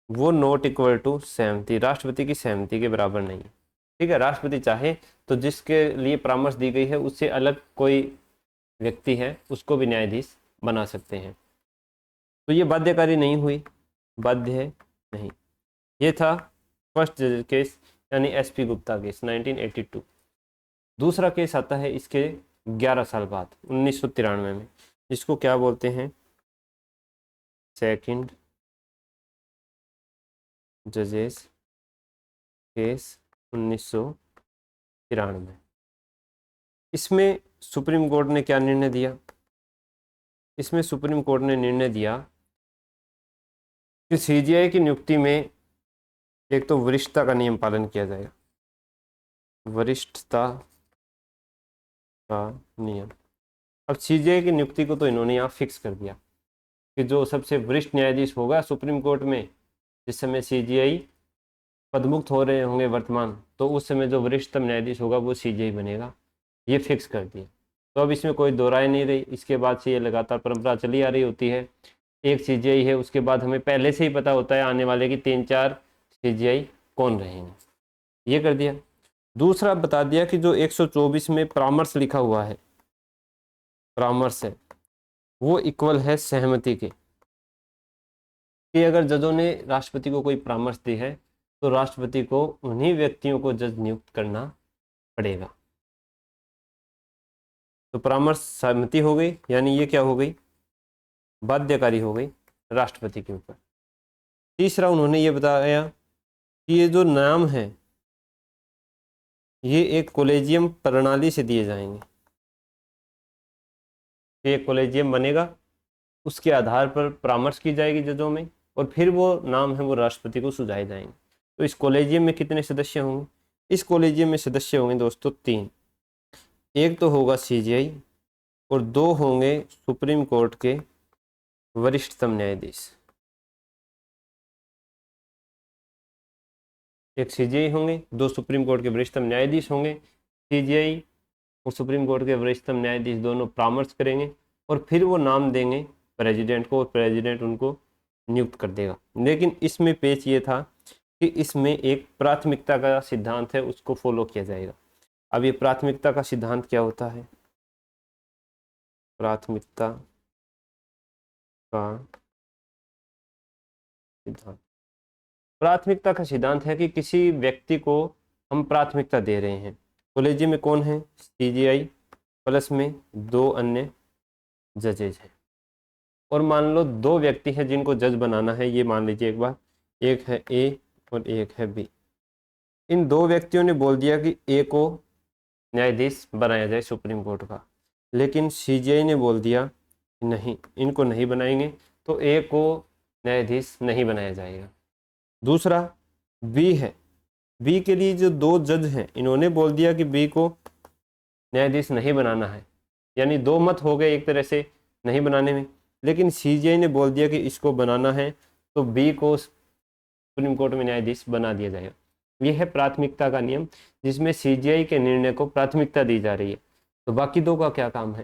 वो नॉट इक्वल टू सहमति, राष्ट्रपति की सहमति के बराबर नहीं है। ठीक है, राष्ट्रपति चाहे तो जिसके लिए परामर्श दी गई है उससे अलग कोई व्यक्ति है उसको भी न्यायाधीश बना सकते हैं। तो ये बाध्यकारी नहीं हुई, बाध्य है नहीं। ये था फर्स्ट जज केस, यानी एसपी गुप्ता केस 1982। दूसरा केस आता है इसके 11 साल बाद 1993 में, जिसको क्या बोलते हैं? सेकंड जजेस केस 1993। इसमें सुप्रीम कोर्ट ने क्या निर्णय दिया? इसमें सुप्रीम कोर्ट ने निर्णय दिया कि सीजीआई की नियुक्ति में एक तो वरिष्ठता का नियम पालन किया जाएगा, वरिष्ठता का नियम। अब सीजेआई की नियुक्ति को तो इन्होंने यहाँ फिक्स कर दिया कि जो सबसे वरिष्ठ न्यायाधीश होगा सुप्रीम कोर्ट में, जिस समय सीजेआई पदमुक्त हो रहे होंगे वर्तमान, तो उस समय जो वरिष्ठतम न्यायाधीश होगा वो सीजेआई बनेगा, ये फिक्स कर दिया। तो अब इसमें कोई दो राय नहीं रही। इसके बाद से ये लगातार परंपरा चली आ रही होती है, एक सीजेआई है, उसके बाद हमें पहले से ही पता होता है आने वाले की 3-4 सीजेआई कौन रहेंगे, ये कर दिया। दूसरा बता दिया कि जो 124 में परामर्श लिखा हुआ है, परामर्श है, वो इक्वल है सहमति के, कि अगर जजों ने राष्ट्रपति को कोई परामर्श दी है तो राष्ट्रपति को उन्हीं व्यक्तियों को जज नियुक्त करना पड़ेगा। तो परामर्श सहमति हो गई, यानी ये क्या हो गई, बाध्यकारी हो गई राष्ट्रपति के ऊपर। तीसरा उन्होंने ये बताया कि ये जो नाम है ये एक कॉलेजियम प्रणाली से दिए जाएंगे, एक कॉलेजियम बनेगा, उसके आधार पर परामर्श की जाएगी जजों में, और फिर वो नाम है वो राष्ट्रपति को सुझाए जाएंगे। तो इस कॉलेजियम में कितने सदस्य होंगे, इस कॉलेजियम में सदस्य होंगे दोस्तों 3। एक तो होगा सीजेआई और 2 होंगे सुप्रीम कोर्ट के वरिष्ठतम न्यायाधीश। एक सीजेआई होंगे, 2 सुप्रीम कोर्ट के वरिष्ठतम न्यायाधीश होंगे। सीजेआई और सुप्रीम कोर्ट के वरिष्ठतम न्यायाधीश दोनों परामर्श करेंगे और फिर वो नाम देंगे प्रेसिडेंट को, और प्रेसिडेंट उनको नियुक्त कर देगा। लेकिन इसमें पेच ये था कि इसमें एक प्राथमिकता का सिद्धांत है, उसको फॉलो किया जाएगा। अब ये प्राथमिकता का सिद्धांत क्या होता है, प्राथमिकता का सिद्धांत, प्राथमिकता का सिद्धांत है कि किसी व्यक्ति को हम प्राथमिकता दे रहे हैं। कॉलेजियम में कौन है, सीजेआई प्लस में 2 अन्य जजेज हैं, और मान लो 2 व्यक्ति हैं जिनको जज बनाना है, ये मान लीजिए एक बार, एक है ए और एक है बी। इन 2 व्यक्तियों ने बोल दिया कि ए को न्यायाधीश बनाया जाए सुप्रीम कोर्ट का, लेकिन सीजेआई ने बोल दिया नहीं, इनको नहीं बनाएंगे, तो ए को न्यायाधीश नहीं बनाया जाएगा। दूसरा बी है, बी के लिए जो 2 जज हैं इन्होंने बोल दिया कि बी को न्यायाधीश नहीं बनाना है, यानी 2 मत हो गए एक तरह से नहीं बनाने में, लेकिन सीजेआई ने बोल दिया कि इसको बनाना है, तो बी को सुप्रीम कोर्ट में न्यायाधीश बना दिया जाएगा। यह है प्राथमिकता का नियम, जिसमें सीजेआई के निर्णय को प्राथमिकता दी जा रही है। तो बाकी 2 का क्या काम है,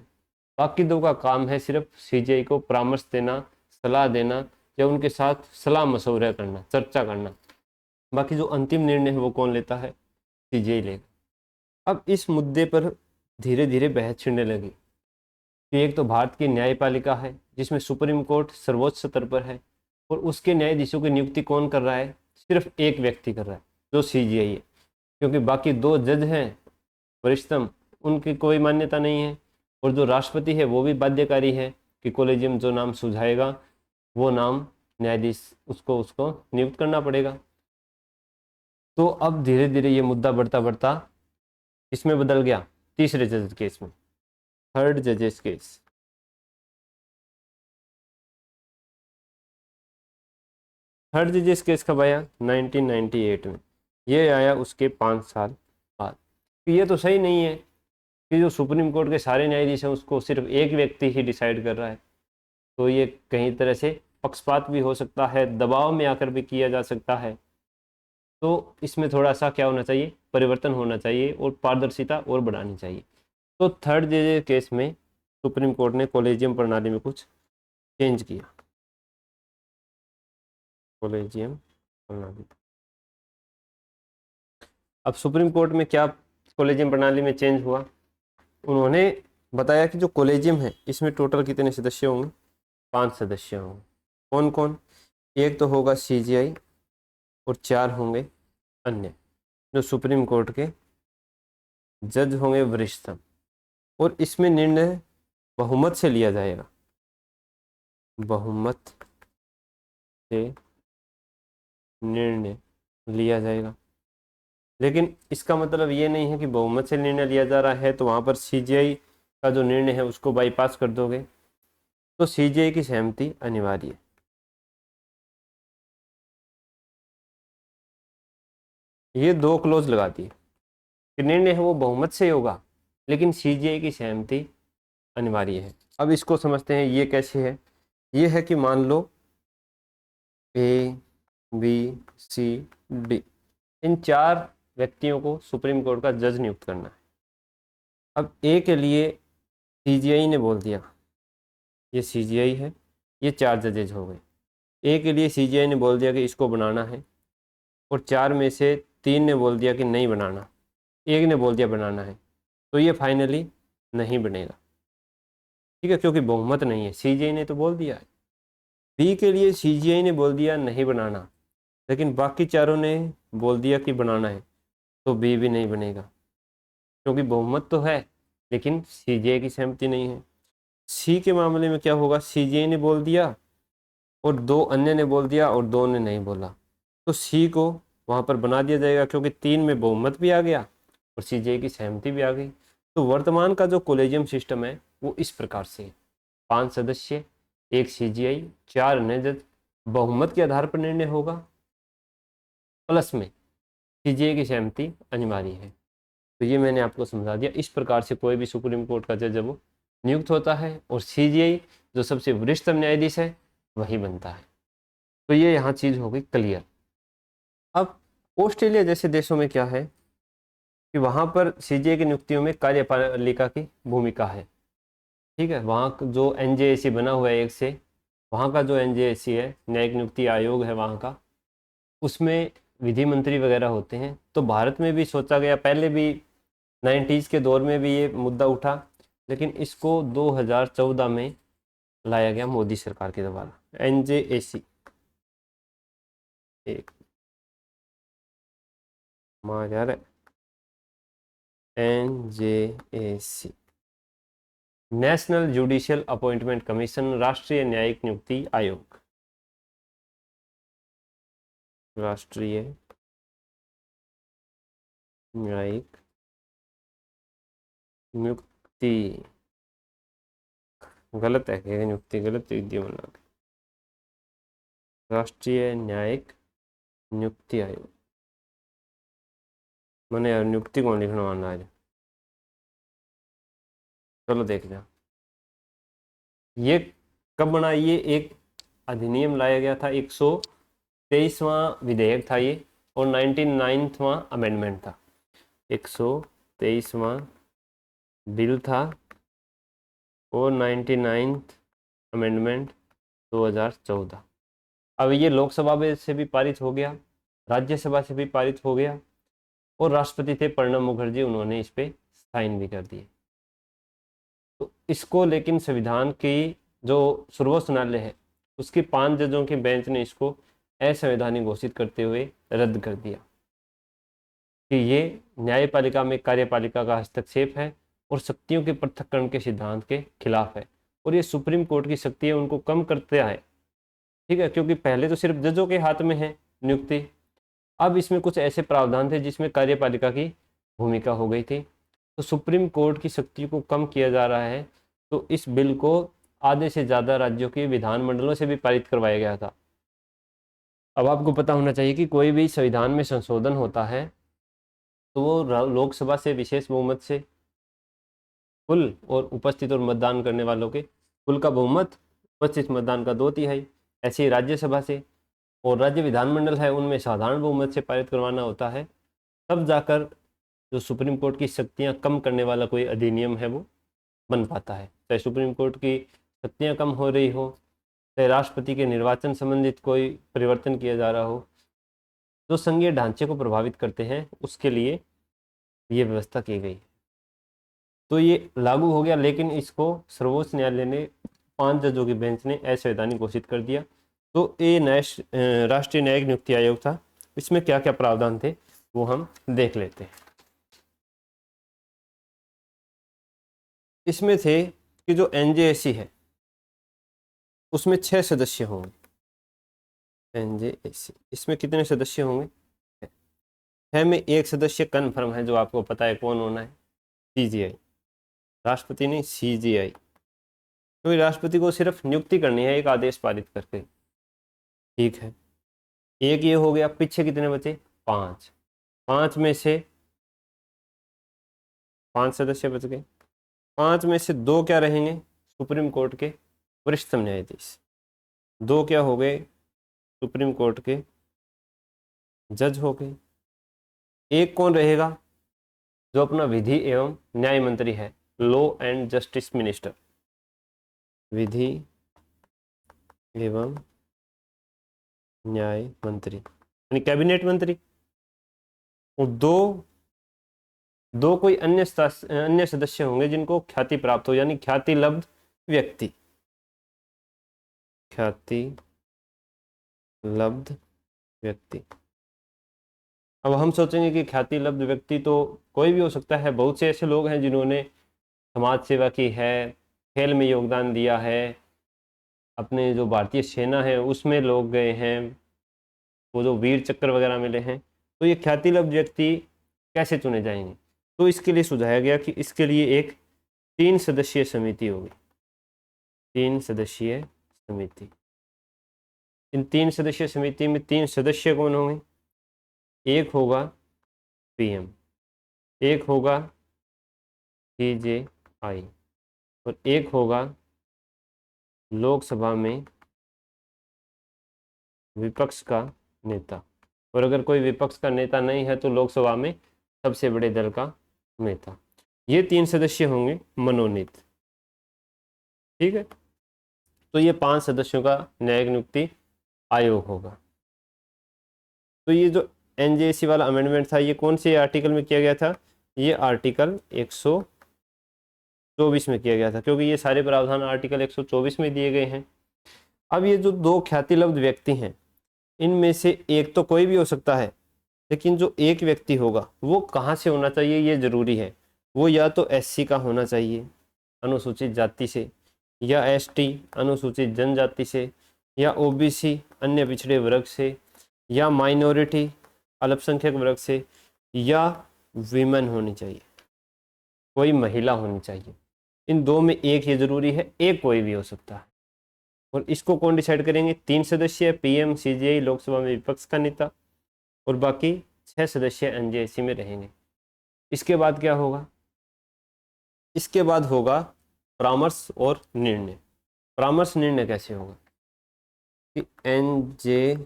बाकी 2 का काम है सिर्फ सीजेआई को परामर्श देना, सलाह देना, या उनके साथ सलाह मशवरा करना, चर्चा करना। बाकी जो अंतिम निर्णय है वो कौन लेता है, सीजेआई लेगा। अब इस मुद्दे पर धीरे धीरे बहस छिड़ने लगी कि एक तो भारत की न्यायपालिका है जिसमें सुप्रीम कोर्ट सर्वोच्च स्तर पर है, और उसके न्यायाधीशों की नियुक्ति कौन कर रहा है, सिर्फ एक व्यक्ति कर रहा है जो सीजेआई है, क्योंकि बाकी 2 जज हैं वरिष्ठतम, उनकी कोई मान्यता नहीं है, और जो राष्ट्रपति है वो भी बाध्यकारी है कि कॉलेजियम जो नाम सुझाएगा वो नाम न्यायाधीश उसको नियुक्त करना पड़ेगा। तो अब धीरे धीरे ये मुद्दा बढ़ता बढ़ता इसमें बदल गया, तीसरे जज केस में, थर्ड जजेस केस। थर्ड जजेस केस कब आया, 1998 में। ये आया उसके 5 साल बाद। ये तो सही नहीं है कि जो सुप्रीम कोर्ट के सारे न्यायाधीश हैं उसको सिर्फ एक व्यक्ति ही डिसाइड कर रहा है, तो ये कहीं तरह से पक्षपात भी हो सकता है, दबाव में आकर भी किया जा सकता है। तो इसमें थोड़ा सा क्या होना चाहिए, परिवर्तन होना चाहिए और पारदर्शिता और बढ़ानी चाहिए। तो थर्ड जज केस में सुप्रीम कोर्ट ने कॉलेजियम प्रणाली में कुछ चेंज किया, कॉलेजियम प्रणाली। अब सुप्रीम कोर्ट में क्या कॉलेजियम प्रणाली में चेंज हुआ, उन्होंने बताया कि जो कॉलेजियम है इसमें टोटल कितने सदस्य होंगे, 5 सदस्य होंगे। कौन कौन, एक तो होगा सीजेआई और 4 होंगे अन्य जो सुप्रीम कोर्ट के जज होंगे वरिष्ठतम, और इसमें निर्णय बहुमत से लिया जाएगा, बहुमत से निर्णय लिया जाएगा। लेकिन इसका मतलब ये नहीं है कि बहुमत से निर्णय लिया जा रहा है तो वहाँ पर सीजेआई का जो निर्णय है उसको बाईपास कर दोगे, तो सीजेआई की सहमति अनिवार्य है। ये 2 क्लोज लगा दिए, कि निर्णय है वो बहुमत से होगा, लेकिन सीजीआई की सहमति अनिवार्य है। अब इसको समझते हैं, ये कैसे है। ये है कि मान लो ए बी सी डी, इन 4 व्यक्तियों को सुप्रीम कोर्ट का जज नियुक्त करना है। अब ए के लिए सीजीआई ने बोल दिया, ये सीजीआई है, ये 4 जजेज हो गए। ए के लिए सीजीआई ने बोल दिया कि इसको बनाना है, और 4 में से 3 ने बोल दिया कि नहीं बनाना, एक ने बोल दिया बनाना है, तो ये फाइनली नहीं बनेगा, ठीक है, क्योंकि बहुमत नहीं है, सीजीआई ने तो बोल दिया है। बी के लिए सीजीआई ने बोल दिया नहीं बनाना, लेकिन बाकी चारों ने बोल दिया कि बनाना है, तो बी भी नहीं बनेगा, क्योंकि बहुमत तो है लेकिन सीजीआई की सहमति नहीं है। सी के मामले में क्या होगा, सीजीआई ने बोल दिया और 2 अन्य ने बोल दिया और 2 ने नहीं बोला, तो सी को वहाँ पर बना दिया जाएगा, क्योंकि 3 में बहुमत भी आ गया और सीजीआई की सहमति भी आ गई। तो वर्तमान का जो कोलेजियम सिस्टम है वो इस प्रकार से है, 5 सदस्य, 1 सीजीआई, 4 अन्य जज, बहुमत के आधार पर निर्णय होगा, प्लस में सीजीआई की सहमति अनिवार्य है। तो ये मैंने आपको समझा दिया। इस प्रकार से कोई भी सुप्रीम कोर्ट का जज वो नियुक्त होता है, और सीजीआई जो सबसे वरिष्ठतम न्यायाधीश है वही बनता है। तो ये यहाँ चीज़ हो गई क्लियर। अब ऑस्ट्रेलिया जैसे देशों में क्या है कि वहाँ पर सीजीआई की नियुक्तियों में कार्यपालिका की भूमिका है, ठीक है। वहाँ जो एनजेएसी बना हुआ है एक से, वहाँ का जो एनजेएसी है, न्यायिक नियुक्ति आयोग है वहाँ का, उसमें विधि मंत्री वगैरह होते हैं। तो भारत में भी सोचा गया, पहले भी 90s के दौर में भी ये मुद्दा उठा, लेकिन इसको 2014 में लाया गया मोदी सरकार के द्वारा, एनजेएसी। एक यार, NJAC, national judicial appointment commission, राष्ट्रीय न्यायिक नियुक्ति आयोग, राष्ट्रीय न्यायिक नियुक्ति, गलत है क्या, नियुक्ति गलत लिख दिया बना के, राष्ट्रीय न्यायिक नियुक्ति आयोग। मैंने यार नियुक्ति कौन लिखना माना आज, चलो देख लिया। ये कब बना, ये एक अधिनियम लाया गया था, 123वां विधेयक था ये, और 99वां अमेंडमेंट था। 123वां बिल था और 99th अमेंडमेंट 2014। अब ये लोकसभा में से भी पारित हो गया, राज्यसभा से भी पारित हो गया, और राष्ट्रपति थे प्रणब मुखर्जी, उन्होंने इस पे साइन भी कर दिए। तो इसको लेकिन संविधान की जो सर्वोच्च न्यायालय है उसके 5 जजों के बेंच ने इसको असंवैधानिक घोषित करते हुए रद्द कर दिया कि ये न्यायपालिका में कार्यपालिका का हस्तक्षेप है और शक्तियों के पृथक्करण के सिद्धांत के खिलाफ है, और ये सुप्रीम कोर्ट की शक्ति है उनको कम करता है, ठीक है, क्योंकि पहले तो सिर्फ जजों के हाथ में है नियुक्ति, अब इसमें कुछ ऐसे प्रावधान थे जिसमें कार्यपालिका की भूमिका हो गई थी, तो सुप्रीम कोर्ट की शक्ति को कम किया जा रहा है। तो इस बिल को आधे से ज़्यादा राज्यों के विधानमंडलों से भी पारित करवाया गया था। अब आपको पता होना चाहिए कि कोई भी संविधान में संशोधन होता है तो वो लोकसभा से विशेष बहुमत से कुल, और उपस्थित और मतदान करने वालों के कुल का बहुमत, उपस्थित मतदान का 2/3, ऐसे ही राज्यसभा से, और राज्य विधानमंडल है उनमें साधारण बहुमत से पारित करवाना होता है, तब जाकर जो सुप्रीम कोर्ट की शक्तियां कम करने वाला कोई अधिनियम है वो बन पाता है। चाहे सुप्रीम कोर्ट की शक्तियां कम हो रही हो, चाहे राष्ट्रपति के निर्वाचन संबंधित कोई परिवर्तन किया जा रहा हो, जो संघीय ढांचे को प्रभावित करते हैं उसके लिए ये व्यवस्था की गई। तो ये लागू हो गया, लेकिन इसको सर्वोच्च न्यायालय ने 5 जजों की बेंच ने असंवैधानिक घोषित कर दिया। तो ये राष्ट्रीय न्यायिक नियुक्ति आयोग था, इसमें क्या क्या प्रावधान थे वो हम देख लेते हैं। इसमें थे कि जो एनजेएसी है उसमें 6 सदस्य होंगे। एनजेएसी इसमें कितने सदस्य होंगे, 6 में 1 सदस्य कन्फर्म है, जो आपको पता है कौन होना है, सीजीआई, राष्ट्रपति नहीं, सीजीआई, क्योंकि राष्ट्रपति को सिर्फ नियुक्ति करनी है एक आदेश पारित करके, ठीक है। एक ये हो गया, पीछे कितने बचे, 5 में से 5 सदस्य बच गए। 5 में से 2 क्या रहेंगे, सुप्रीम कोर्ट के वरिष्ठ न्यायाधीश। 2 क्या हो गए, सुप्रीम कोर्ट के जज हो गए। एक कौन रहेगा, जो अपना विधि एवं न्याय मंत्री है, लॉ एंड जस्टिस मिनिस्टर, विधि एवं न्याय मंत्री यानी कैबिनेट मंत्री। और दो कोई अन्य सदस्य होंगे जिनको ख्याति प्राप्त हो, यानी ख्याति लब्ध व्यक्ति, ख्याति लब्ध व्यक्ति। अब हम सोचेंगे कि ख्याति लब्ध व्यक्ति तो कोई भी हो सकता है। बहुत से ऐसे लोग हैं जिन्होंने समाज सेवा की है, खेल में योगदान दिया है, अपने जो भारतीय सेना है उसमें लोग गए हैं, वो जो वीर चक्र वगैरह मिले हैं। तो ये ख्याति लब्ध व्यक्ति कैसे चुने जाएंगे, तो इसके लिए सुझाया गया कि इसके लिए एक 3 सदस्यीय समिति होगी। 3 सदस्यीय समिति। इन 3 सदस्यीय समिति में 3 सदस्य कौन होंगे, एक होगा पीएम, एक होगा सीजेआई और एक होगा लोकसभा में विपक्ष का नेता। और अगर कोई विपक्ष का नेता नहीं है तो लोकसभा में सबसे बड़े दल का नेता। ये 3 सदस्य होंगे मनोनीत। ठीक है, तो ये 5 सदस्यों का न्यायिक नियुक्ति आयोग होगा। तो ये जो एनजेसी वाला अमेंडमेंट था, ये कौन से आर्टिकल में किया गया था, ये आर्टिकल 124 में किया गया था, क्योंकि ये सारे प्रावधान आर्टिकल 124 में दिए गए हैं। अब ये जो 2 ख्याति लब्ध व्यक्ति हैं, इनमें से एक तो कोई भी हो सकता है, लेकिन जो एक व्यक्ति होगा वो कहाँ से होना चाहिए ये जरूरी है। वो या तो एससी का होना चाहिए, अनुसूचित जाति से, या एसटी अनुसूचित जनजाति से, या ओबीसी अन्य पिछड़े वर्ग से, या माइनॉरिटी अल्पसंख्यक वर्ग से, या वीमेन होनी चाहिए, कोई महिला होनी चाहिए। इन 2 में एक ही जरूरी है, एक कोई भी हो सकता है। और इसको कौन डिसाइड करेंगे, 3 सदस्य पीएम सीजेआई लोकसभा में विपक्ष का नेता और बाकी 6 सदस्य एनजेसी में रहेंगे। इसके बाद क्या होगा, इसके बाद होगा परामर्श और निर्णय। परामर्श निर्णय कैसे होगा कि एनजेसी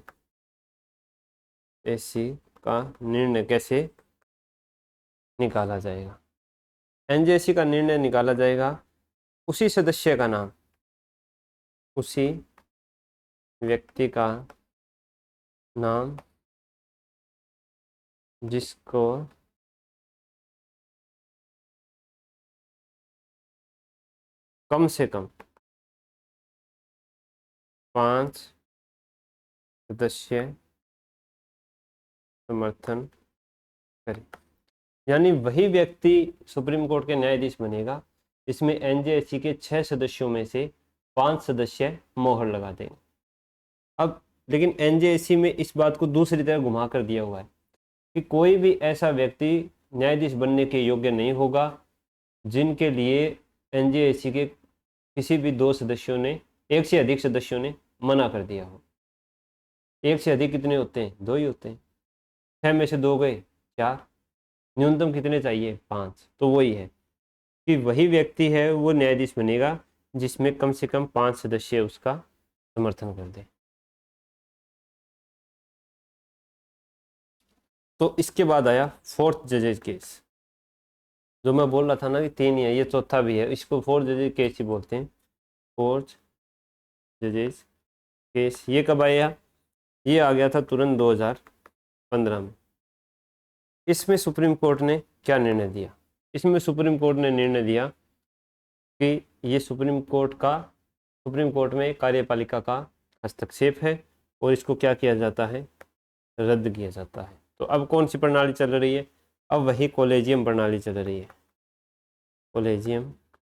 का निर्णय कैसे निकाला जाएगा। एनजेसी का निर्णय निकाला जाएगा, उसी सदस्य का नाम, उसी व्यक्ति का नाम जिसको कम से कम 5 सदस्य समर्थन करें। यानी वही व्यक्ति सुप्रीम कोर्ट के न्यायाधीश बनेगा इसमें एनजेसी के 6 सदस्यों में से 5 सदस्य मोहर लगा देंगे। अब लेकिन एनजेसी में इस बात को दूसरी तरह घुमा कर दिया हुआ है कि कोई भी ऐसा व्यक्ति न्यायाधीश बनने के योग्य नहीं होगा जिनके लिए एनजेसी के किसी भी 2 सदस्यों ने, एक से अधिक सदस्यों ने मना कर दिया हो। एक से अधिक कितने होते हैं, 2 ही होते हैं। 6 में से 2 गए 4, न्यूनतम कितने चाहिए, 5। तो वही है कि वही व्यक्ति है वो न्यायाधीश बनेगा जिसमें कम से कम 5 सदस्य उसका समर्थन कर दें। तो इसके बाद आया 4th जजेज केस। जो मैं बोल रहा था ना कि 3 ही है, ये चौथा भी है, इसको 4th जजेज केस ही बोलते हैं। 4th जजेज केस ये कब आया, ये आ गया था तुरंत 2015 में। इसमें सुप्रीम कोर्ट ने क्या निर्णय दिया, इसमें सुप्रीम कोर्ट ने निर्णय दिया कि ये सुप्रीम कोर्ट में कार्यपालिका का हस्तक्षेप है और इसको क्या किया जाता है, रद्द किया जाता है। तो अब कौन सी प्रणाली चल रही है, अब वही कॉलेजियम प्रणाली चल रही है। कॉलेजियम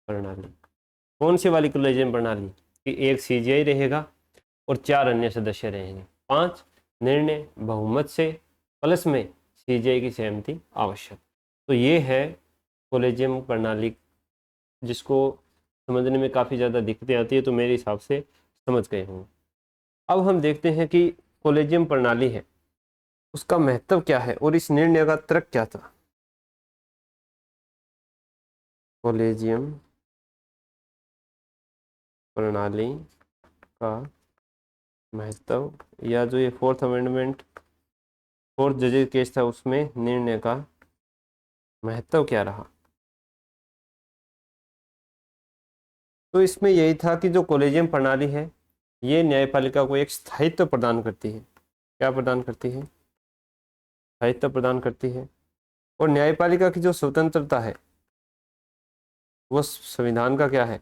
प्रणाली कौन सी वाली कॉलेजियम प्रणाली कि एक सीजीआई रहेगा और 4 अन्य सदस्य रहेंगे। 5 निर्णय बहुमत से प्लस में सीजीआई की सहमति आवश्यक। तो ये है कॉलेजियम प्रणाली, जिसको समझने में काफ़ी ज़्यादा दिक्कतें आती है, तो मेरे हिसाब से समझ गए होंगे। अब हम देखते हैं कि कॉलेजियम प्रणाली है उसका महत्व क्या है और इस निर्णय का तर्क क्या था। कॉलेजियम प्रणाली का महत्व, या जो ये फोर्थ अमेंडमेंट, फोर्थ जजेस केस था, उसमें निर्णय का महत्व क्या रहा। तो इसमें यही था कि जो कॉलेजियम प्रणाली है ये न्यायपालिका को एक स्थायित्व प्रदान करती है। क्या प्रदान करती है? स्थायित्व प्रदान करती है। और न्यायपालिका की जो स्वतंत्रता है वो संविधान का क्या है?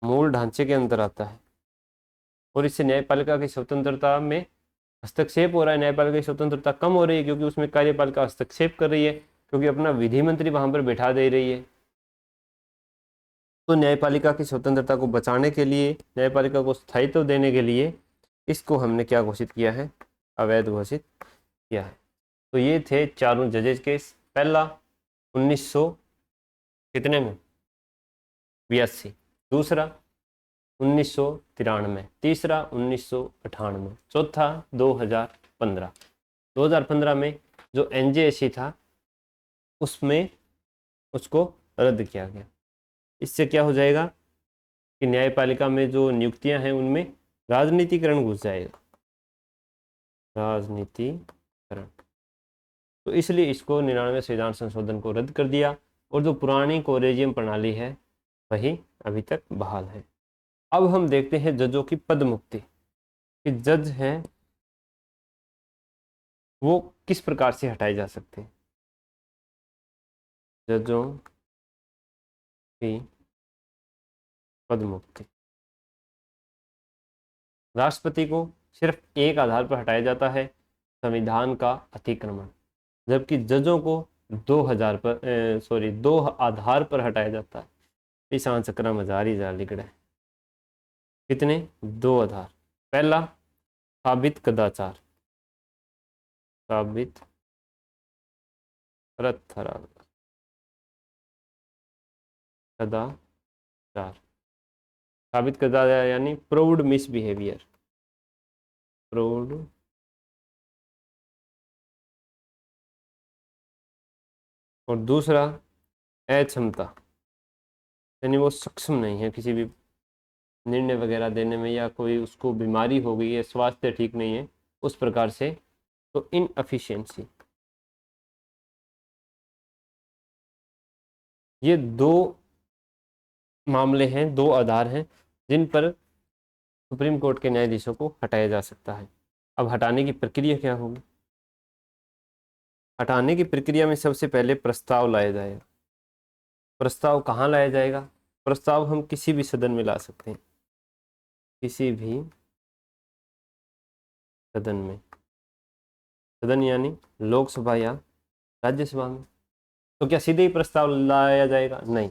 मूल ढांचे के अंदर आता है। और इससे न्यायपालिका की स्वतंत्रता में हस्तक्षेप हो रहा है। न्यायपालिका की स्वतंत्रता कम हो रही है क्योंकि उसमें कार्यपालिका हस्तक्षेप कर रही है, क्योंकि अपना विधि मंत्री वहां पर बैठा दे रही है। तो न्यायपालिका की स्वतंत्रता को बचाने के लिए, न्यायपालिका को स्थायित्व देने के लिए इसको हमने क्या घोषित किया है? अवैध घोषित किया है। तो ये थे चारों जजेज केस। पहला 1900 कितने में? 82। दूसरा 1993। तीसरा 1998। चौथा 2015। 2015 में जो एनजेएससी था उसमें उसको रद्द किया गया। इससे क्या हो जाएगा कि न्यायपालिका में जो नियुक्तियां हैं उनमें राजनीतिकरण घुस जाएगा। राजनीतिकरण। तो इसलिए इसको 99 संविधान संशोधन को रद्द कर दिया। और जो पुरानी कॉलेजियम प्रणाली है वही अभी तक बहाल है। अब हम देखते हैं जजों की पद मुक्ति, कि जज हैं वो किस प्रकार से हटाए जा सकते हैं। जजों की पद मुक्ति। राष्ट्रपति को सिर्फ एक आधार पर हटाया जाता है, संविधान का अतिक्रमण। जबकि जजों को 2 आधार पर हटाया जाता है। इस आंसकरा मजारी जा लिखड़ा है। कितने? 2 आधार। पहला साबित कदाचार, साबित कदाचार, साबित कदाचार यानी प्रूव्ड मिसबिहेवियर, प्रूव्ड और दूसरा अक्षमता, यानी वो सक्षम नहीं है किसी भी निर्णय वगैरह देने में, या कोई उसको बीमारी हो गई है, स्वास्थ्य ठीक नहीं है उस प्रकार से, तो इनएफिशिएंसी। ये 2 मामले हैं, 2 आधार हैं जिन पर सुप्रीम कोर्ट के न्यायाधीशों को हटाया जा सकता है। अब हटाने की प्रक्रिया क्या होगी? हटाने की प्रक्रिया में सबसे पहले प्रस्ताव लाया जाएगा। प्रस्ताव कहाँ लाया जाएगा? प्रस्ताव हम किसी भी सदन में ला सकते हैं, किसी भी सदन में। सदन यानी लोकसभा या राज्यसभा में। तो क्या सीधे ही प्रस्ताव लाया जाएगा? नहीं,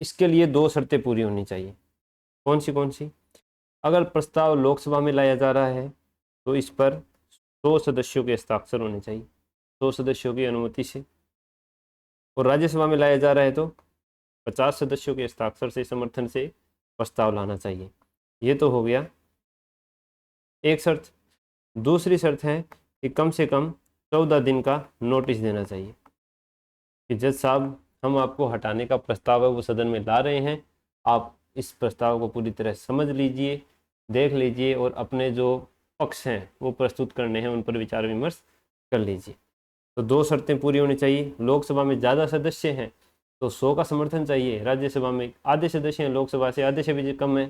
इसके लिए 2 शर्तें पूरी होनी चाहिए। कौन सी? अगर प्रस्ताव लोकसभा में लाया जा रहा है तो इस पर 100 सदस्यों के हस्ताक्षर होने चाहिए, 100 सदस्यों की अनुमति से। और राज्यसभा में लाया जा रहा है तो 50 सदस्यों के हस्ताक्षर से, समर्थन से प्रस्ताव लाना चाहिए। ये तो हो गया एक शर्त। दूसरी शर्त है कि कम से कम 14 दिन का नोटिस देना चाहिए कि जज साहब, हम आपको हटाने का प्रस्ताव है वो सदन में ला रहे हैं, आप इस प्रस्ताव को पूरी तरह समझ लीजिए, देख लीजिए और अपने जो पक्ष हैं वो प्रस्तुत करने हैं, उन पर विचार विमर्श कर लीजिए। तो 2 शर्तें पूरी होनी चाहिए। लोकसभा में ज़्यादा सदस्य हैं तो 100 का समर्थन चाहिए, राज्यसभा में आधे सदस्य हैं, लोकसभा से आधे से भी कम है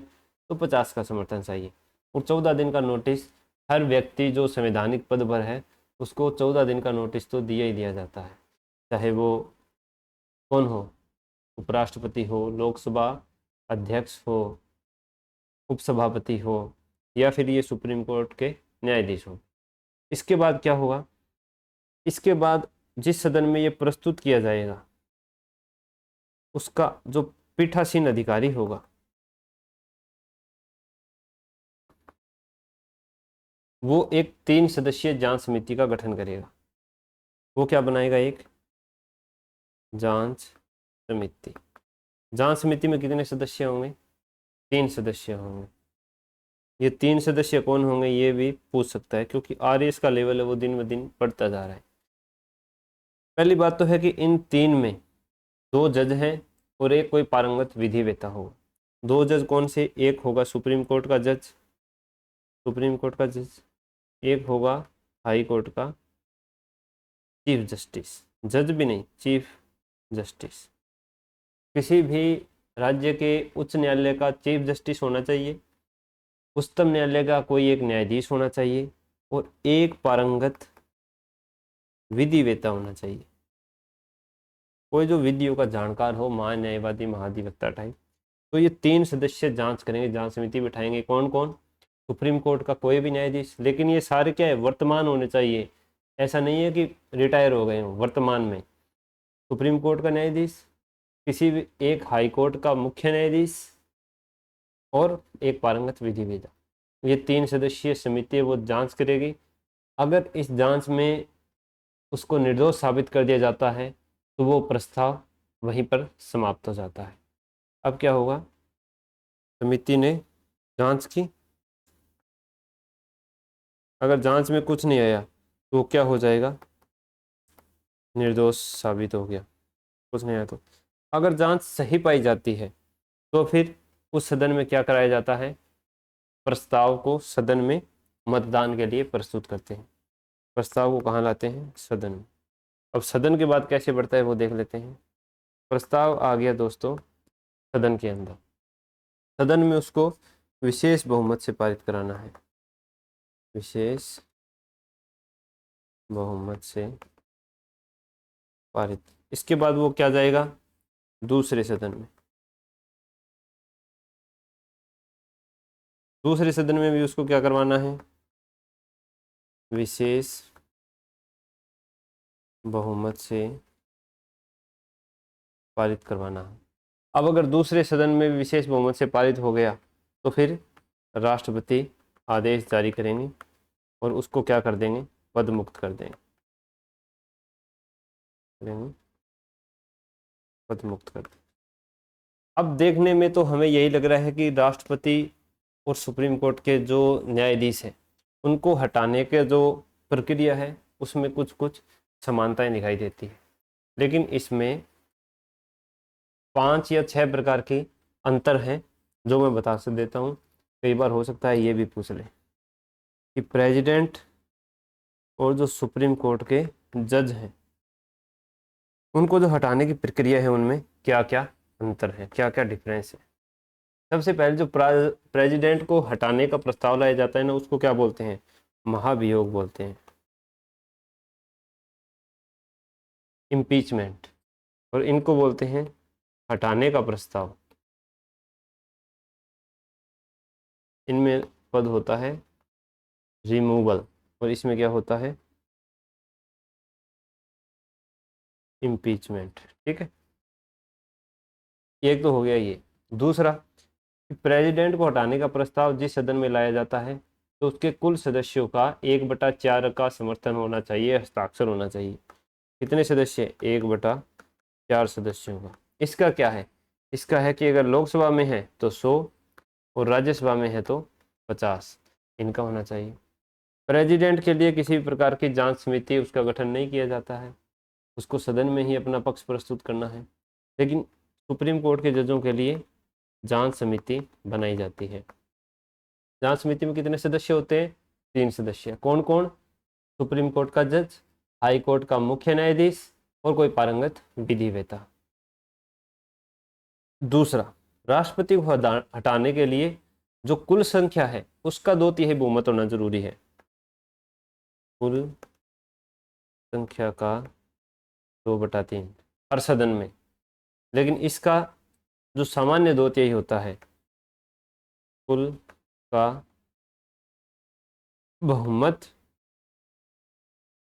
तो 50 का समर्थन चाहिए। और 14 दिन का नोटिस, हर व्यक्ति जो संवैधानिक पद पर है उसको 14 दिन का नोटिस तो दिया ही दिया जाता है, चाहे वो कौन हो, उपराष्ट्रपति हो, लोकसभा अध्यक्ष हो, उपसभापति हो, या फिर ये सुप्रीम कोर्ट के न्यायाधीश हो। इसके बाद क्या होगा? इसके बाद जिस सदन में ये प्रस्तुत किया जाएगा उसका जो पीठासीन अधिकारी होगा वो एक 3 सदस्यीय जांच समिति का गठन करेगा। वो क्या बनाएगा? एक जांच समिति। जांच समिति में कितने सदस्य होंगे? 3 सदस्य होंगे। ये 3 सदस्य कौन होंगे ये भी पूछ सकता है, क्योंकि आरएस का लेवल है वो दिन ब दिन बढ़ता जा रहा है। पहली बात तो है कि इन 3 में 2 जज हैं और एक कोई पारंगत विधि वेता होगा। 2 जज कौन से? एक होगा सुप्रीम कोर्ट का जज, सुप्रीम कोर्ट का जज, एक होगा हाई कोर्ट का चीफ जस्टिस, जज भी नहीं, चीफ जस्टिस। किसी भी राज्य के उच्च न्यायालय का चीफ जस्टिस होना चाहिए, उच्चतम न्यायालय का कोई एक न्यायाधीश होना चाहिए और एक पारंगत विधि वेता होना चाहिए, कोई जो विधियों का जानकार हो, महान्यायवादी, महाधिवक्ता टाइप। तो ये 3 सदस्य जांच करेंगे, जांच समिति बिठाएंगे। कौन कौन? सुप्रीम कोर्ट का कोई भी न्यायाधीश, लेकिन ये सारे क्या है? वर्तमान होने चाहिए। ऐसा नहीं है कि रिटायर हो गए हों, वर्तमान में। सुप्रीम कोर्ट का न्यायाधीश, किसी भी एक हाई कोर्ट का मुख्य न्यायाधीश और एक पारंगत विधि वेता। ये 3 सदस्यीय समिति वो जांच करेगी। अगर इस जांच में उसको निर्दोष साबित कर दिया जाता है तो वो प्रस्ताव वहीं पर समाप्त हो जाता है। अब क्या होगा? समिति ने जांच की, अगर जांच में कुछ नहीं आया तो क्या हो जाएगा? निर्दोष साबित हो गया। कुछ नहीं आया तो अगर जांच सही पाई जाती है तो फिर उस सदन में क्या कराया जाता है? प्रस्ताव को सदन में मतदान के लिए प्रस्तुत करते हैं। प्रस्ताव को कहाँ लाते हैं? सदन में। अब सदन के बाद कैसे बढ़ता है वो देख लेते हैं। प्रस्ताव आ गया दोस्तों सदन के अंदर, सदन में उसको विशेष बहुमत से पारित कराना है, विशेष बहुमत से पारित। इसके बाद वो क्या जाएगा? दूसरे सदन में, दूसरे सदन में भी उसको क्या करवाना है? विशेष बहुमत से पारित करवाना है। अब अगर दूसरे सदन में भी विशेष बहुमत से पारित हो गया तो फिर राष्ट्रपति आदेश जारी करेंगे और उसको क्या कर देंगे? पद मुक्त कर देंगे, पद मुक्त कर देंगे। अब देखने में तो हमें यही लग रहा है कि राष्ट्रपति और सुप्रीम कोर्ट के जो न्यायाधीश हैं उनको हटाने के जो प्रक्रिया है उसमें कुछ कुछ समानताएं दिखाई देती है, लेकिन इसमें 5 या 6 प्रकार की अंतर हैं जो मैं बता देता हूँ। कई बार हो सकता है ये भी पूछ ले कि प्रेसिडेंट और जो सुप्रीम कोर्ट के जज हैं उनको जो हटाने की प्रक्रिया है उनमें क्या क्या अंतर है, क्या क्या डिफरेंस है। सबसे पहले जो प्रेसिडेंट को हटाने का प्रस्ताव लाया जाता है ना, उसको क्या बोलते हैं? महाभियोग बोलते हैं, इम्पीचमेंट। और इनको बोलते हैं हटाने का प्रस्ताव। इनमें पद होता है रिमूवल और इसमें क्या होता है? इम्पीचमेंट। ठीक है, एक तो हो गया ये। दूसरा, प्रेसिडेंट को हटाने का प्रस्ताव जिस सदन में लाया जाता है तो उसके कुल सदस्यों का 1/4 का समर्थन होना चाहिए, हस्ताक्षर होना चाहिए। कितने सदस्य? 1/4 सदस्यों का। इसका क्या है? इसका है कि अगर लोकसभा में है तो 100 और राज्यसभा में है तो 50 इनका होना चाहिए। प्रेसिडेंट के लिए किसी भी प्रकार की जांच समिति उसका गठन नहीं किया जाता है, उसको सदन में ही अपना पक्ष प्रस्तुत करना है। लेकिन सुप्रीम कोर्ट के जजों के लिए जांच समिति बनाई जाती है। जांच समिति में कितने सदस्य होते हैं? 3 सदस्य। कौन कौन? सुप्रीम कोर्ट का जज, हाई कोर्ट का मुख्य न्यायाधीश और कोई पारंगत विधि वेता। दूसरा, राष्ट्रपति को हटाने के लिए जो कुल संख्या है उसका 2/3 बहुमत होना जरूरी है, कुल संख्या का 2/3 हर सदन में। लेकिन इसका जो सामान्य 2/3 होता है, कुल का बहुमत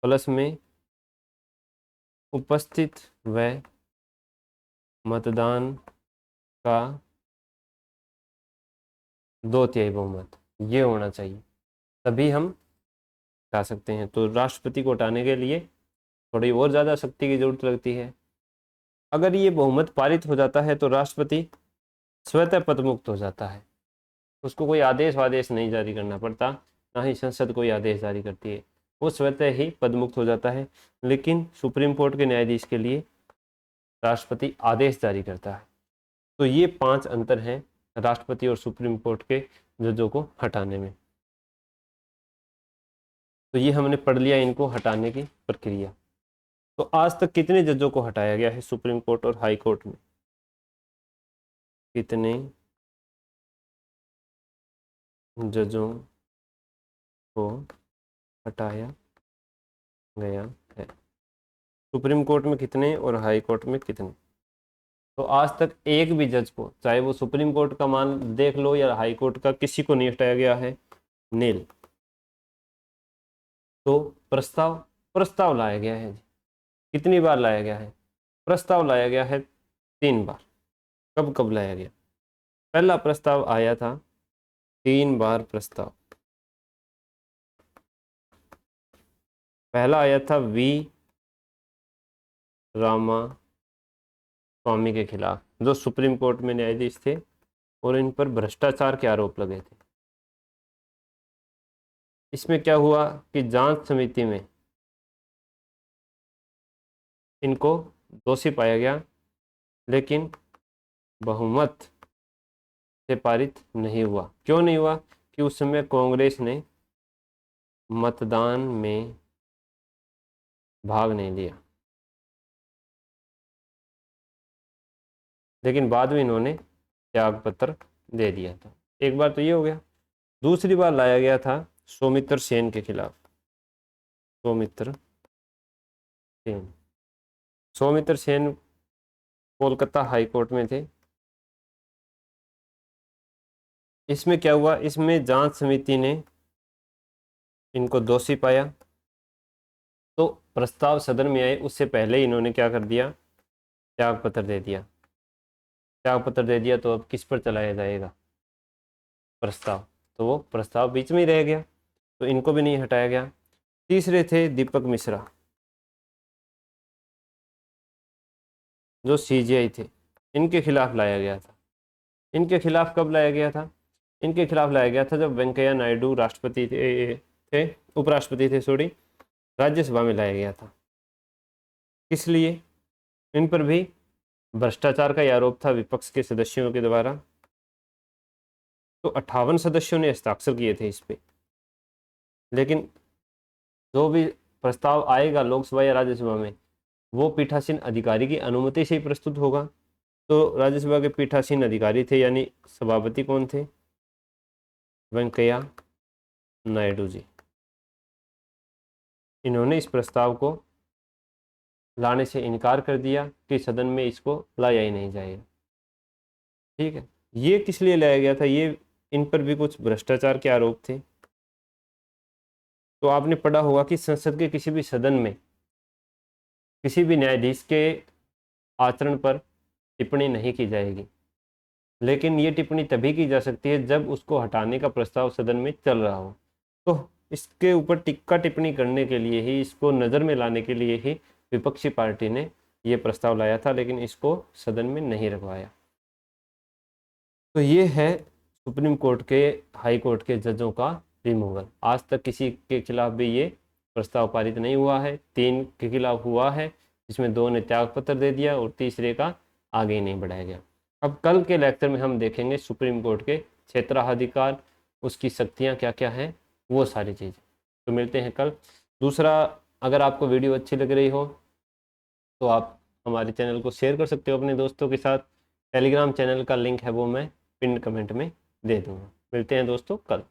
प्लस में उपस्थित व मतदान का 2/3 बहुमत, ये होना चाहिए, तभी हम हटा सकते हैं। तो राष्ट्रपति को हटाने के लिए थोड़ी और ज़्यादा शक्ति की जरूरत लगती है। अगर ये बहुमत पारित हो जाता है तो राष्ट्रपति स्वतः पदमुक्त हो जाता है, उसको कोई आदेश वादेश नहीं जारी करना पड़ता, ना ही संसद कोई आदेश जारी करती है, वो स्वतः ही पदमुक्त हो जाता है। लेकिन सुप्रीम कोर्ट के न्यायाधीश के लिए राष्ट्रपति आदेश जारी करता है। तो ये 5 अंतर हैं राष्ट्रपति और सुप्रीम कोर्ट के जजों को हटाने में। तो ये हमने पढ़ लिया इनको हटाने की प्रक्रिया। तो आज तक कितने जजों को हटाया गया है सुप्रीम कोर्ट और हाई कोर्ट में? कितने जजों को हटाया गया है? सुप्रीम कोर्ट में कितने और हाई कोर्ट में कितने? तो आज तक एक भी जज को, चाहे वो सुप्रीम कोर्ट का मान देख लो या हाई कोर्ट का, किसी को नहीं हटाया गया है। नील। तो प्रस्ताव प्रस्ताव लाया गया है। कितनी बार लाया गया है? प्रस्ताव लाया गया है 3 बार। कब कब लाया गया? पहला प्रस्ताव आया था 3 बार प्रस्ताव। पहला आया था वी रामा स्वामी के खिलाफ, जो सुप्रीम कोर्ट में न्यायाधीश थे और इन पर भ्रष्टाचार के आरोप लगे थे। इसमें क्या हुआ कि जांच समिति में इनको दोषी पाया गया, लेकिन बहुमत से पारित नहीं हुआ। क्यों नहीं हुआ? कि उस समय कांग्रेस ने मतदान में भाग नहीं लिया, लेकिन बाद में इन्होंने त्याग पत्र दे दिया था। एक बार तो ये हो गया। दूसरी बार लाया गया था सौमित्र सेन के खिलाफ। सौमित्र सेन सौमित्र सेन कोलकाता हाई कोर्ट में थे। इसमें क्या हुआ? इसमें जांच समिति ने इनको दोषी पाया, तो प्रस्ताव सदन में आए उससे पहले इन्होंने क्या कर दिया? त्याग पत्र दे दिया। त्याग पत्र दे दिया तो अब किस पर चलाया जाएगा? प्रस्ताव। तो वो प्रस्ताव बीच में ही रह गया, तो इनको भी नहीं हटाया गया। तीसरे थे दीपक मिश्रा, जो सीजीआई थे। इनके खिलाफ लाया गया था। इनके खिलाफ कब लाया गया था? इनके खिलाफ लाया गया था जब वेंकैया नायडू राष्ट्रपति थे उपराष्ट्रपति थे, सॉरी, राज्यसभा में लाया गया था। किस लिए? इन पर भी भ्रष्टाचार का आरोप था विपक्ष के सदस्यों के द्वारा। तो 58 सदस्यों ने हस्ताक्षर किए थे इस पे, लेकिन जो भी प्रस्ताव आएगा लोकसभा या राज्यसभा में, वो पीठासीन अधिकारी की अनुमति से ही प्रस्तुत होगा। तो राज्यसभा के पीठासीन अधिकारी थे, यानी सभापति कौन थे? वेंकैया नायडू जी। इन्होंने इस प्रस्ताव को लाने से इनकार कर दिया कि सदन में इसको लाया ही नहीं जाएगा। ठीक है, ये किस लिए लाया गया था? ये इन पर भी कुछ भ्रष्टाचार के आरोप थे। तो आपने पढ़ा होगा कि संसद के किसी भी सदन में किसी भी न्यायाधीश के आचरण पर टिप्पणी नहीं की जाएगी, लेकिन ये टिप्पणी तभी की जा सकती है जब उसको हटाने का प्रस्ताव सदन में चल रहा हो। तो इसके ऊपर टिक्का टिप्पणी करने के लिए ही, इसको नज़र में लाने के लिए ही विपक्षी पार्टी ने ये प्रस्ताव लाया था, लेकिन इसको सदन में नहीं रखवाया। तो ये है सुप्रीम कोर्ट के, हाई कोर्ट के जजों का रिमूवल। आज तक किसी के खिलाफ भी ये प्रस्ताव पारित नहीं हुआ है। 3 के खिलाफ हुआ है, जिसमें 2 ने त्याग पत्र दे दिया और तीसरे का आगे ही नहीं बढ़ाया गया। अब कल के लेक्चर में हम देखेंगे सुप्रीम कोर्ट के क्षेत्राधिकार, उसकी शक्तियाँ क्या क्या हैं, वो सारी चीज़ें। तो मिलते हैं कल। दूसरा, अगर आपको वीडियो अच्छी लग रही हो तो आप हमारे चैनल को शेयर कर सकते हो अपने दोस्तों के साथ। टेलीग्राम चैनल का लिंक है वो मैं पिन कमेंट में दे दूँगा। मिलते हैं दोस्तों कल।